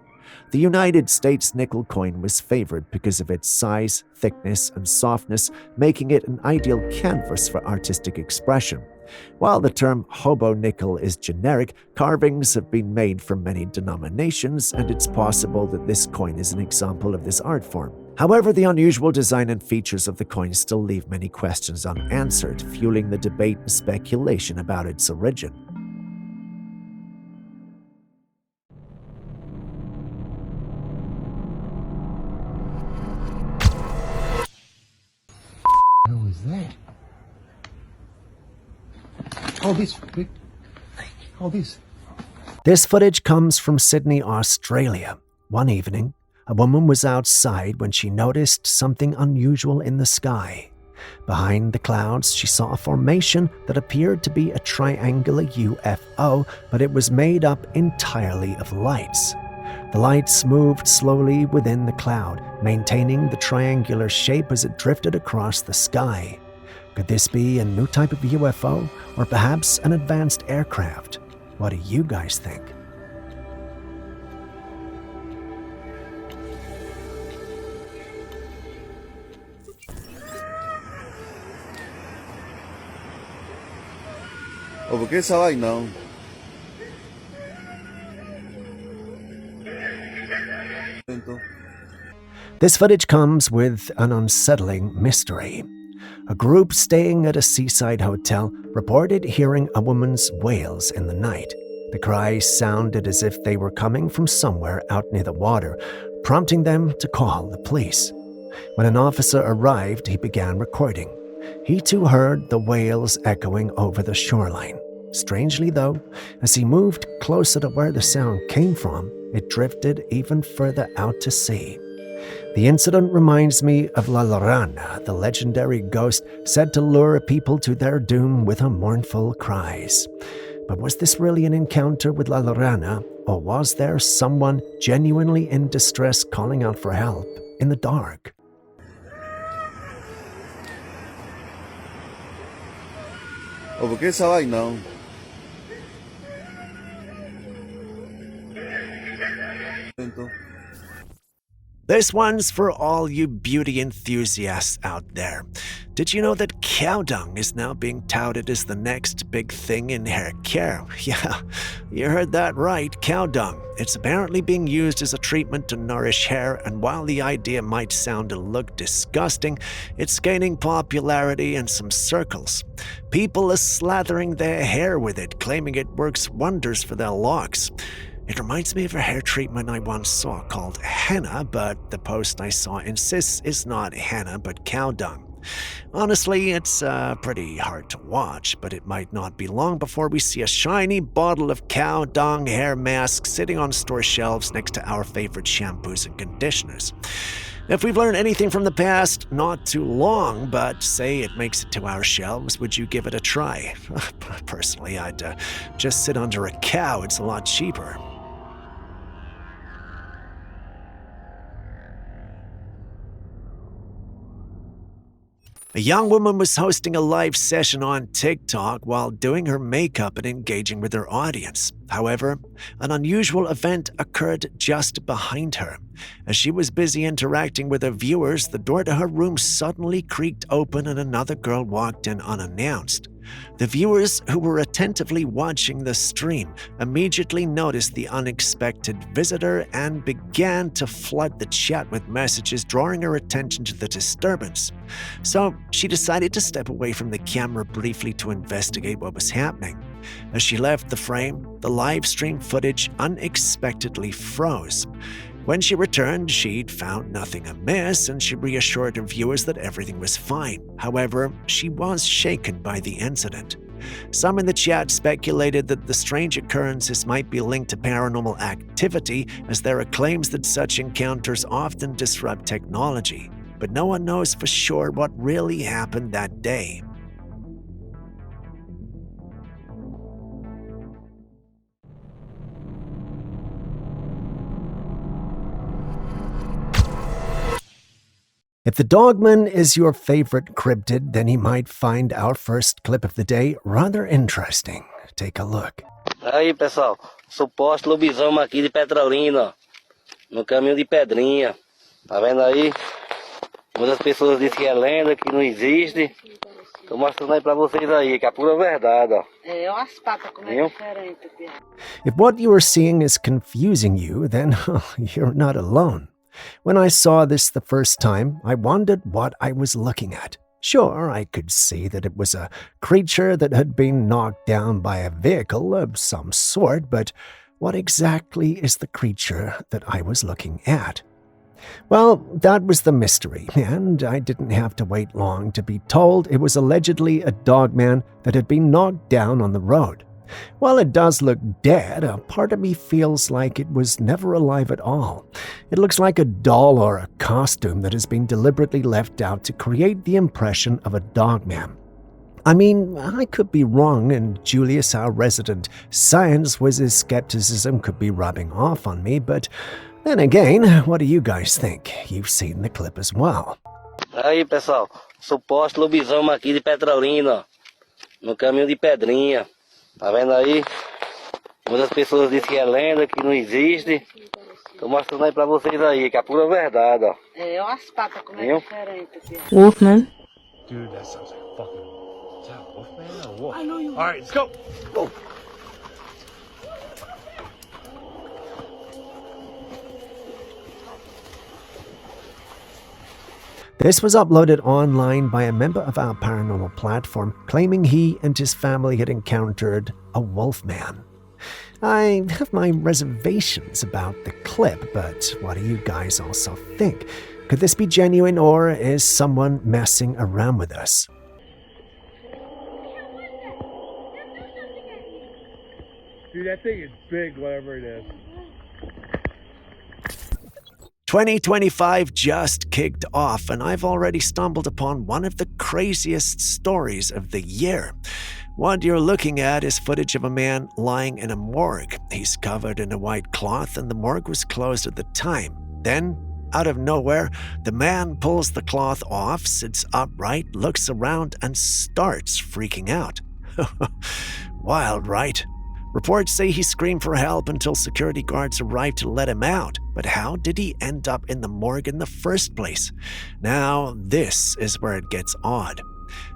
The United States nickel coin was favored because of its size, thickness, and softness, making it an ideal canvas for artistic expression. While the term hobo nickel is generic, carvings have been made from many denominations, and it's possible that this coin is an example of this art form. However, the unusual design and features of the coin still leave many questions unanswered, fueling the debate and speculation about its origin. What was that? Oh, this. Oh, this. This footage comes from Sydney, Australia. One evening, a woman was outside when she noticed something unusual in the sky. Behind the clouds, she saw a formation that appeared to be a triangular UFO, but it was made up entirely of lights. The lights moved slowly within the cloud, maintaining the triangular shape as it drifted across the sky. Could this be a new type of UFO, or perhaps an advanced aircraft? What do you guys think? ¿O por qué esa vaina? This footage comes with an unsettling mystery. A group staying at a seaside hotel reported hearing a woman's wails in the night. The cries sounded as if they were coming from somewhere out near the water, prompting them to call the police. When an officer arrived, he began recording. He too heard the wails echoing over the shoreline. Strangely though, as he moved closer to where the sound came from, it drifted even further out to sea. The incident reminds me of La Llorona, the legendary ghost said to lure people to their doom with her mournful cries. But was this really an encounter with La Llorona, or was there someone genuinely in distress calling out for help in the dark? Oh, ¿por qué esa vaina? This one's for all you beauty enthusiasts out there. Did you know that cow dung is now being touted as the next big thing in hair care? Yeah, you heard that right, cow dung. It's apparently being used as a treatment to nourish hair, and while the idea might sound and look disgusting, it's gaining popularity in some circles. People are slathering their hair with it, claiming it works wonders for their locks. It reminds me of a hair treatment I once saw called henna, but the post I saw insists it's not henna but cow dung. Honestly, it's pretty hard to watch, but it might not be long before we see a shiny bottle of cow dung hair mask sitting on store shelves next to our favorite shampoos and conditioners. If we've learned anything from the past, not too long, but say it makes it to our shelves, would you give it a try? Personally, I'd just sit under a cow. It's a lot cheaper. A young woman was hosting a live session on TikTok while doing her makeup and engaging with her audience. However, an unusual event occurred just behind her. As she was busy interacting with her viewers, the door to her room suddenly creaked open and another girl walked in unannounced. The viewers who were attentively watching the stream immediately noticed the unexpected visitor and began to flood the chat with messages drawing her attention to the disturbance. So she decided to step away from the camera briefly to investigate what was happening. As she left the frame, the live stream footage unexpectedly froze. When she returned, she'd found nothing amiss and she reassured her viewers that everything was fine. However, she was shaken by the incident. Some in the chat speculated that the strange occurrences might be linked to paranormal activity, as there are claims that such encounters often disrupt technology. But no one knows for sure what really happened that day. If the Dogman is your favorite cryptid, then you might find our first clip of the day rather interesting. Take a look. Aí, pessoal, suposto lobisomem aqui de Petrolina, no caminho de Pedrinha. Tá vendo aí? Muitas pessoas dizem que é lenda, que não existe. Tô mostrando aí pra vocês aí, que é a pura verdade, ó. É, olha as patas como é diferente. If what you are seeing is confusing you, then you're not alone. When I saw this the first time, I wondered what I was looking at. Sure, I could see that it was a creature that had been knocked down by a vehicle of some sort, but what exactly is the creature that I was looking at? Well, that was the mystery, and I didn't have to wait long to be told it was allegedly a dogman that had been knocked down on the road. While it does look dead, a part of me feels like it was never alive at all. It looks like a doll or a costume that has been deliberately left out to create the impression of a dogman. I mean, I could be wrong, and Julius, our resident science wiz's skepticism could be rubbing off on me, but then again, what do you guys think? You've seen the clip as well. Aí, pessoal, suposto lobisomem aqui de Petrolina, no caminho de Pedrinha. Tá vendo aí? Muitas pessoas dizem que é lenda, que não existe. Tô mostrando aí pra vocês aí, que é a pura verdade, ó. É, olha as patas como é diferente. Wolfman. Dude, that sounds like a fucking... Is that a wolfman or a wolf? I know you... Alright, let's go! Go! This was uploaded online by a member of our paranormal platform, claiming he and his family had encountered a wolfman. I have my reservations about the clip, but what do you guys also think? Could this be genuine, or is someone messing around with us? Dude, that thing is big, whatever it is. 2025 just kicked off, and I've already stumbled upon one of the craziest stories of the year. What you're looking at is footage of a man lying in a morgue. He's covered in a white cloth, and the morgue was closed at the time. Then, out of nowhere, the man pulls the cloth off, sits upright, looks around, and starts freaking out. Wild, right? Reports say he screamed for help until security guards arrived to let him out. But how did he end up in the morgue in the first place? Now, this is where it gets odd.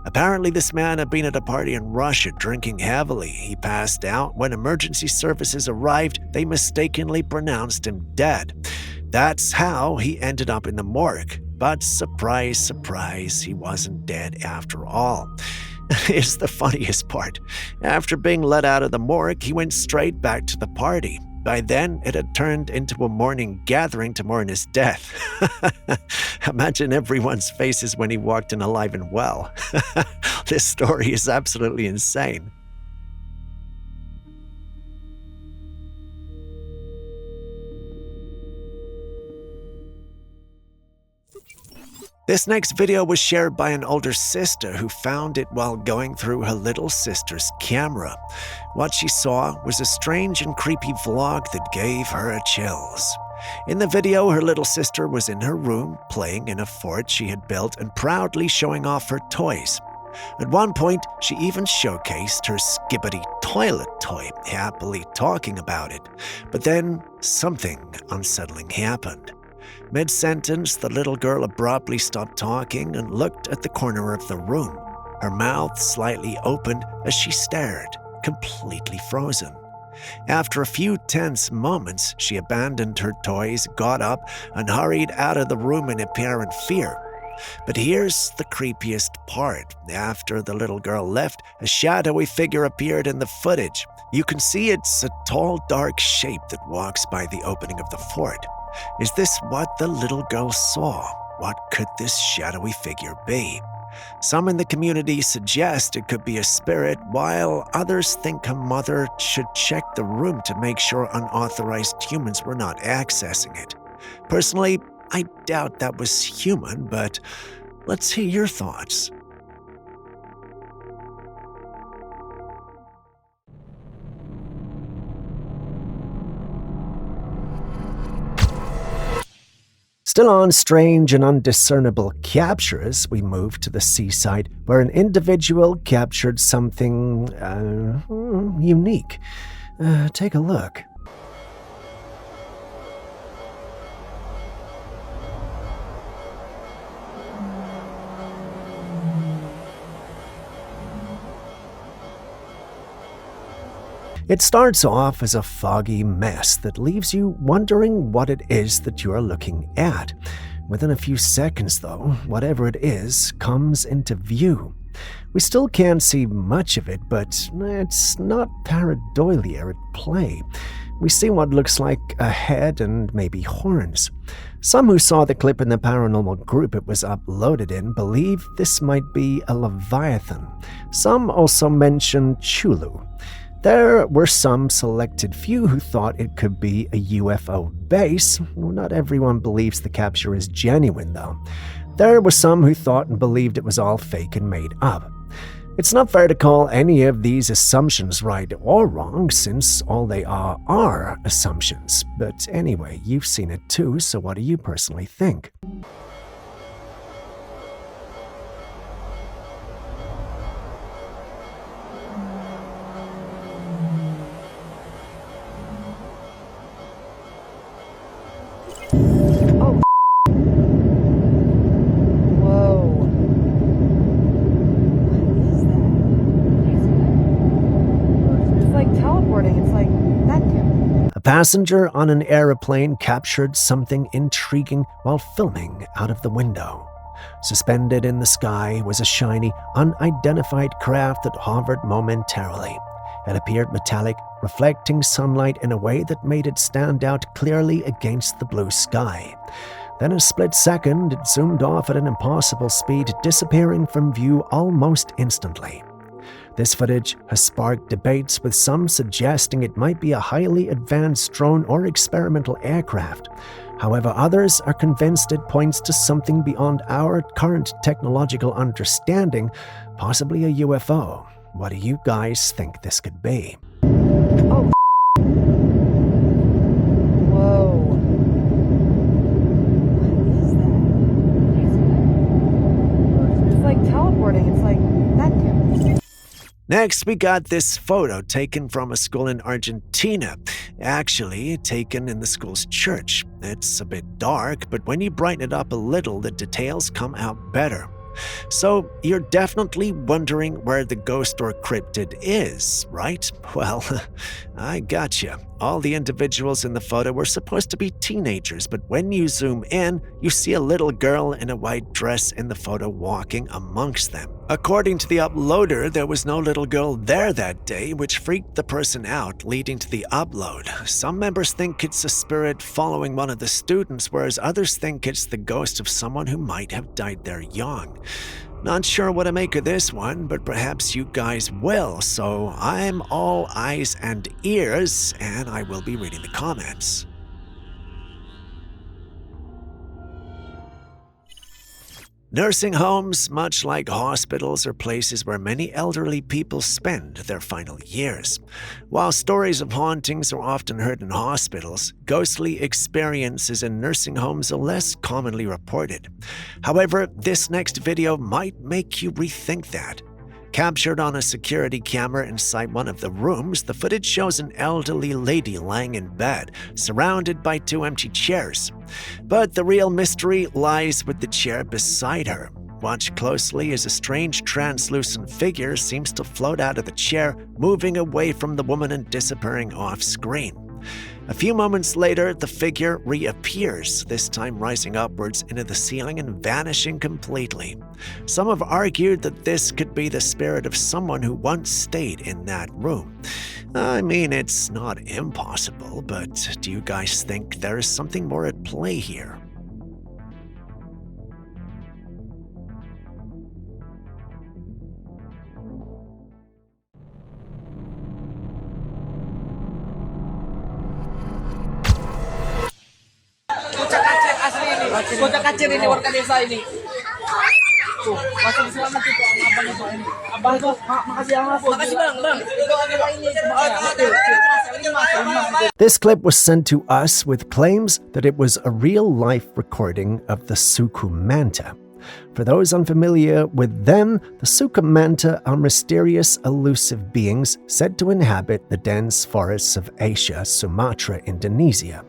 Apparently, this man had been at a party in Russia drinking heavily. He passed out. When emergency services arrived, they mistakenly pronounced him dead. That's how he ended up in the morgue. But surprise, surprise, he wasn't dead after all. Here's the funniest part. After being let out of the morgue, he went straight back to the party. By then, it had turned into a morning gathering to mourn his death. Imagine everyone's faces when he walked in alive and well. This story is absolutely insane. This next video was shared by an older sister who found it while going through her little sister's camera. What she saw was a strange and creepy vlog that gave her chills. In the video, her little sister was in her room, playing in a fort she had built and proudly showing off her toys. At one point, she even showcased her skibbity toilet toy, happily talking about it. But then, something unsettling happened. Mid-sentence, the little girl abruptly stopped talking and looked at the corner of the room. Her mouth slightly opened as she stared, completely frozen. After a few tense moments, she abandoned her toys, got up, and hurried out of the room in apparent fear. But here's the creepiest part. After the little girl left, a shadowy figure appeared in the footage. You can see it's a tall, dark shape that walks by the opening of the fort. Is this what the little girl saw? What could this shadowy figure be? Some in the community suggest it could be a spirit, while others think her mother should check the room to make sure unauthorized humans were not accessing it. Personally, I doubt that was human, but let's hear your thoughts. Still on strange and undiscernible captures, we move to the seaside where an individual captured something unique. Take a look. It starts off as a foggy mess that leaves you wondering what it is that you are looking at. Within a few seconds, though, whatever it is comes into view. We still can't see much of it, but it's not pareidolia at play. We see what looks like a head and maybe horns. Some who saw the clip in the paranormal group it was uploaded in believe this might be a leviathan. Some also mention Chulu. There were some selected few who thought it could be a UFO base. Not everyone believes the capture is genuine, though. There were some who thought and believed it was all fake and made up. It's not fair to call any of these assumptions right or wrong, since all they are assumptions. But anyway, you've seen it too, so what do you personally think? Passenger on an aeroplane captured something intriguing while filming out of the window. Suspended in the sky was a shiny, unidentified craft that hovered momentarily. It appeared metallic, reflecting sunlight in a way that made it stand out clearly against the blue sky. Then in a split second, it zoomed off at an impossible speed, disappearing from view almost instantly. This footage has sparked debates, with some suggesting it might be a highly advanced drone or experimental aircraft. However, others are convinced it points to something beyond our current technological understanding, possibly a UFO. What do you guys think this could be? Oh. Whoa. What is that? It's like teleporting. It's like that. Next, we got this photo taken from a school in Argentina, actually taken in the school's church. It's a bit dark, but when you brighten it up a little, the details come out better. So you're definitely wondering where the ghost or cryptid is, right? Well, I gotcha. All the individuals in the photo were supposed to be teenagers, but when you zoom in, you see a little girl in a white dress in the photo walking amongst them. According to the uploader, there was no little girl there that day, which freaked the person out, leading to the upload. Some members think it's a spirit following one of the students, whereas others think it's the ghost of someone who might have died there young. Not sure what to make of this one, but perhaps you guys will, so I'm all eyes and ears, and I will be reading the comments. Nursing homes, much like hospitals, are places where many elderly people spend their final years. While stories of hauntings are often heard in hospitals, ghostly experiences in nursing homes are less commonly reported. However, this next video might make you rethink that. Captured on a security camera inside one of the rooms, the footage shows an elderly lady lying in bed, surrounded by 2 empty chairs. But the real mystery lies with the chair beside her. Watch closely as a strange translucent figure seems to float out of the chair, moving away from the woman and disappearing off screen. A few moments later, the figure reappears, this time rising upwards into the ceiling and vanishing completely. Some have argued that this could be the spirit of someone who once stayed in that room. I mean, it's not impossible, but do you guys think there is something more at play here? Bocah kacir ini warga desa ini. Tuh, masih selamat itu abang itu ini. Abang tuh, makasih Bang. This clip was sent to us with claims that it was a real-life recording of the Sukumanta. For those unfamiliar with them, the Sukumanta are mysterious, elusive beings said to inhabit the dense forests of Asia, Sumatra, Indonesia.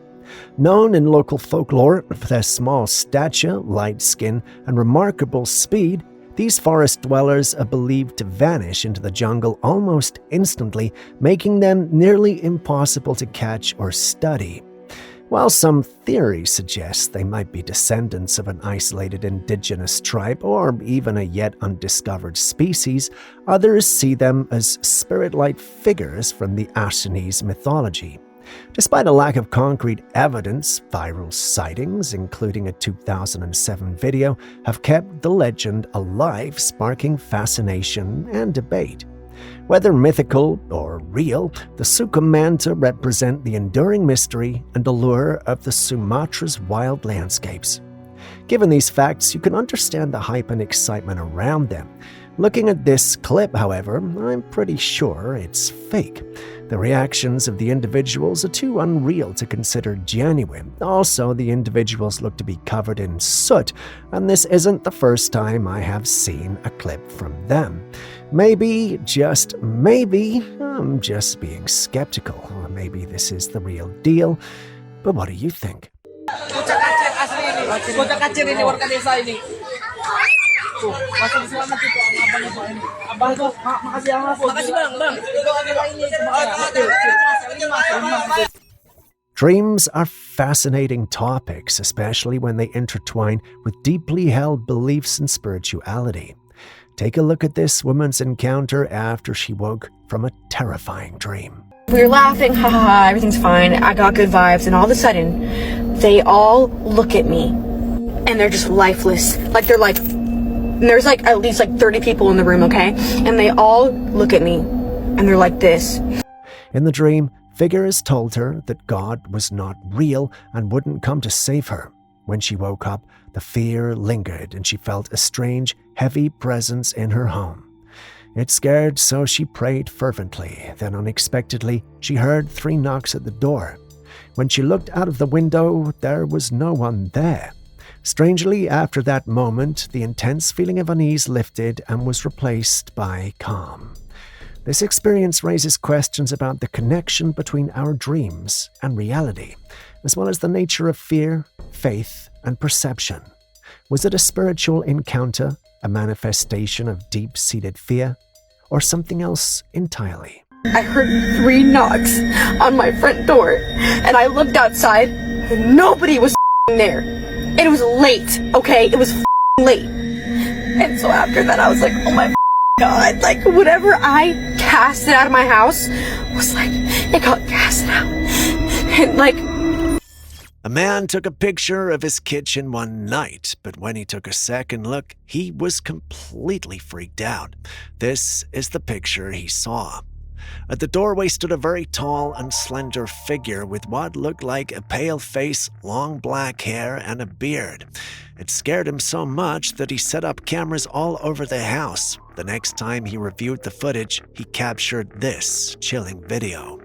Known in local folklore for their small stature, light skin, and remarkable speed, these forest dwellers are believed to vanish into the jungle almost instantly, making them nearly impossible to catch or study. While some theories suggest they might be descendants of an isolated indigenous tribe or even a yet undiscovered species, others see them as spirit-like figures from the Assamese mythology. Despite a lack of concrete evidence, viral sightings, including a 2007 video, have kept the legend alive, sparking fascination and debate. Whether mythical or real, the Sukumanta represent the enduring mystery and allure of the Sumatra's wild landscapes. Given these facts, you can understand the hype and excitement around them. Looking at this clip, however, I'm pretty sure it's fake. The reactions of the individuals are too unreal to consider genuine. Also, the individuals look to be covered in soot, and this isn't the first time I have seen a clip from them. Maybe, just maybe, I'm just being skeptical. Or maybe this is the real deal. But what do you think? Bocah kacir asli ini. Bocah kacir ini warga desa ini. Tuh, masih selamat itu abang itu ini. Abang tuh, makasih Bang. Dreams are fascinating topics, especially when they intertwine with deeply held beliefs and spirituality. Take a look at this woman's encounter after she woke from a terrifying dream. We were laughing, haha, everything's fine, I got good vibes, and all of a sudden, they all look at me, and they're just lifeless. There's at least 30 people in the room, okay? And they all look at me, and they're like this. In the dream, figures told her that God was not real and wouldn't come to save her. When she woke up, the fear lingered and she felt a strange, heavy presence in her home. It scared, so she prayed fervently. Then unexpectedly, she heard 3 knocks at the door. When she looked out of the window, there was no one there. Strangely, after that moment, the intense feeling of unease lifted and was replaced by calm. This experience raises questions about the connection between our dreams and reality, as well as the nature of fear, faith, and perception. Was it a spiritual encounter, a manifestation of deep-seated fear, or something else entirely? I heard 3 knocks on my front door, and I looked outside, and nobody was there. And it was late, okay? It was late. And so after that, I was like, oh my God, like whatever I casted out of my house was like, it got casted out. And like, a man took a picture of his kitchen one night, but when he took a second look, he was completely freaked out. This is the picture he saw. At the doorway stood a very tall and slender figure with what looked like a pale face, long black hair, and a beard. It scared him so much that he set up cameras all over the house. The next time he reviewed the footage, he captured this chilling video.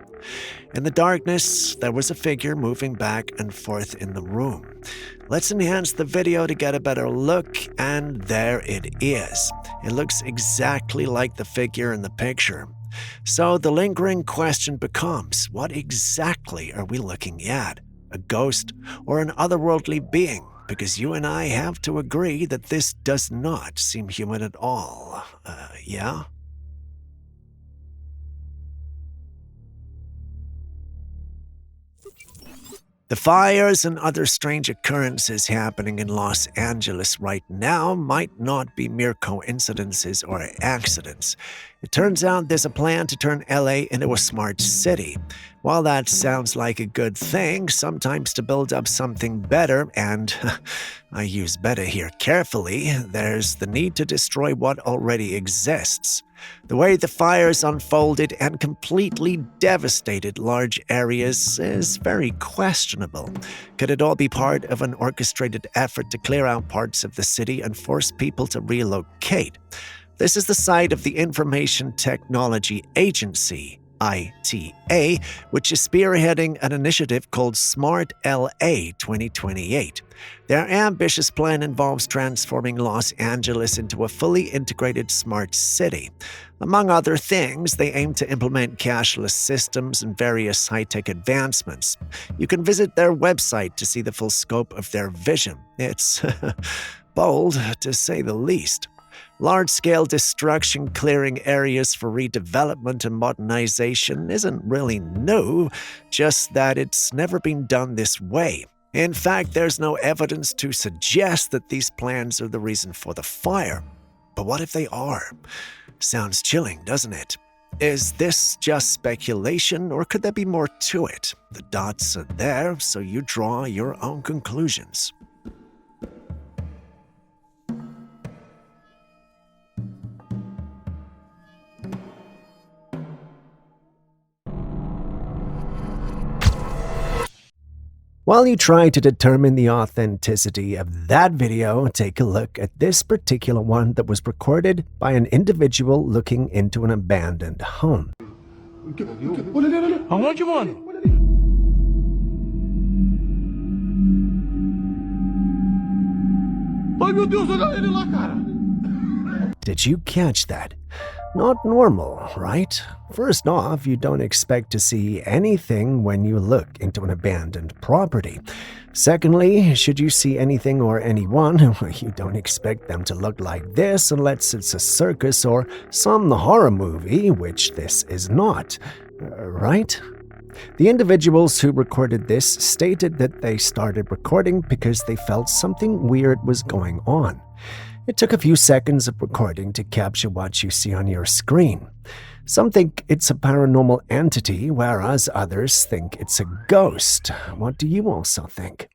In the darkness, there was a figure moving back and forth in the room. Let's enhance the video to get a better look, and there it is. It looks exactly like the figure in the picture. So the lingering question becomes, what exactly are we looking at? A ghost or an otherworldly being? Because you and I have to agree that this does not seem human at all. Yeah? The fires and other strange occurrences happening in Los Angeles right now might not be mere coincidences or accidents. It turns out there's a plan to turn LA into a smart city. While that sounds like a good thing, sometimes to build up something better, and I use better here carefully, there's the need to destroy what already exists. The way the fires unfolded and completely devastated large areas is very questionable. Could it all be part of an orchestrated effort to clear out parts of the city and force people to relocate? This is the site of the Information Technology Agency, ITA, which is spearheading an initiative called Smart LA 2028. Their ambitious plan involves transforming Los Angeles into a fully integrated smart city. Among other things, they aim to implement cashless systems and various high-tech advancements. You can visit their website to see the full scope of their vision. It's bold, to say the least. Large-scale destruction clearing areas for redevelopment and modernization isn't really new, just that it's never been done this way. In fact, there's no evidence to suggest that these plans are the reason for the fire. But what if they are? Sounds chilling, doesn't it? Is this just speculation, or could there be more to it? The dots are there, so you draw your own conclusions. While you try to determine the authenticity of that video, take a look at this particular one that was recorded by an individual looking into an abandoned home. Did you catch that? Not normal, right? First off, you don't expect to see anything when you look into an abandoned property. Secondly, should you see anything or anyone, you don't expect them to look like this unless it's a circus or some horror movie, which this is not, right? The individuals who recorded this stated that they started recording because they felt something weird was going on. It took a few seconds of recording to capture what you see on your screen. Some think it's a paranormal entity, whereas others think it's a ghost. What do you also think?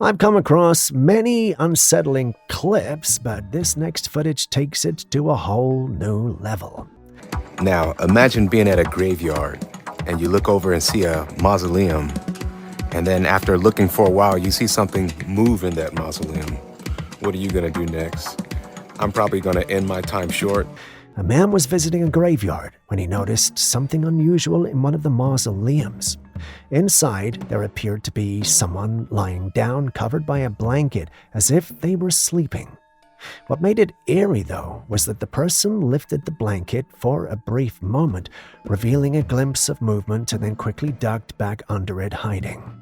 I've come across many unsettling clips, but this next footage takes it to a whole new level. Now, imagine being at a graveyard, and you look over and see a mausoleum, and then after looking for a while, you see something move in that mausoleum. What are you gonna do next? I'm probably gonna end my time short. A man was visiting a graveyard when he noticed something unusual in one of the mausoleums. Inside, there appeared to be someone lying down, covered by a blanket, as if they were sleeping. What made it eerie, though, was that the person lifted the blanket for a brief moment, revealing a glimpse of movement and then quickly ducked back under it, hiding.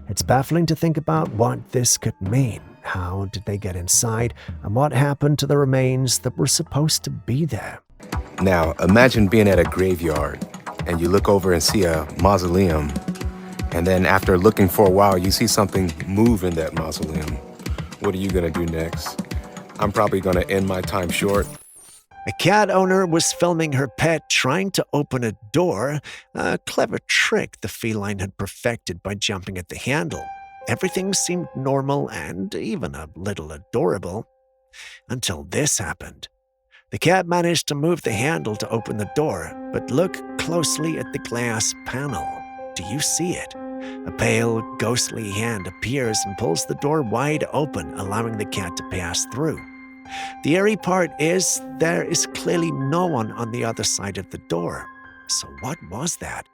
It's baffling to think about what this could mean. How did they get inside, and what happened to the remains that were supposed to be there? Now, imagine being at a graveyard, and you look over and see a mausoleum, and then after looking for a while, you see something move in that mausoleum. What are you gonna do next? I'm probably gonna end my time short. A cat owner was filming her pet trying to open a door, a clever trick the feline had perfected by jumping at the handle. Everything seemed normal and even a little adorable, until this happened. The cat managed to move the handle to open the door, but look closely at the glass panel. Do you see it? A pale, ghostly hand appears and pulls the door wide open, allowing the cat to pass through. The eerie part is there is clearly no one on the other side of the door. So what was that?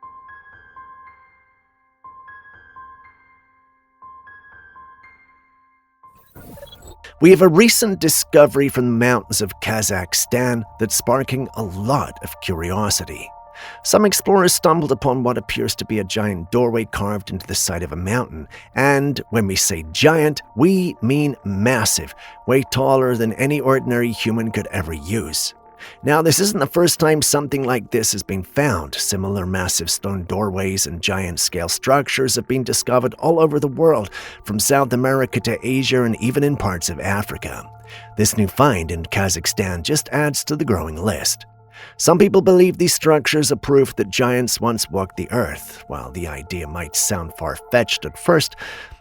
We have a recent discovery from the mountains of Kazakhstan that's sparking a lot of curiosity. Some explorers stumbled upon what appears to be a giant doorway carved into the side of a mountain. And when we say giant, we mean massive, way taller than any ordinary human could ever use. Now, this isn't the first time something like this has been found. Similar massive stone doorways and giant-scale structures have been discovered all over the world, from South America to Asia and even in parts of Africa. This new find in Kazakhstan just adds to the growing list. Some people believe these structures are proof that giants once walked the earth. While the idea might sound far-fetched at first,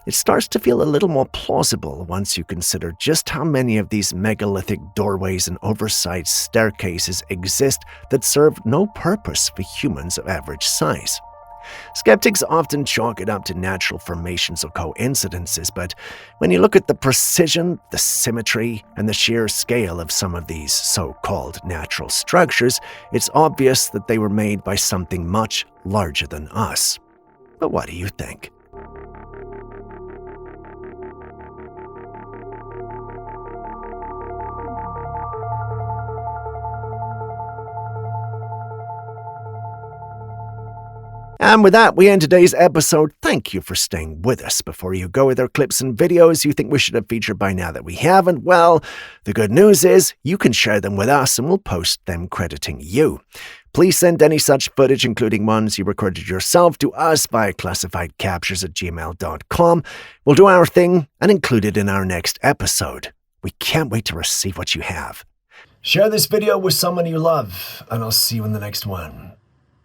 it starts to feel a little more plausible once you consider just how many of these megalithic doorways and oversized staircases exist that serve no purpose for humans of average size. Skeptics often chalk it up to natural formations or coincidences, but when you look at the precision, the symmetry, and the sheer scale of some of these so-called natural structures, it's obvious that they were made by something much larger than us. But what do you think? And with that, we end today's episode. Thank you for staying with us. Before you go, with our clips and videos you think we should have featured by now that we haven't? Well, the good news is you can share them with us and we'll post them crediting you. Please send any such footage, including ones you recorded yourself, to us via classifiedcaptures@gmail.com. We'll do our thing and include it in our next episode. We can't wait to receive what you have. Share this video with someone you love, and I'll see you in the next one.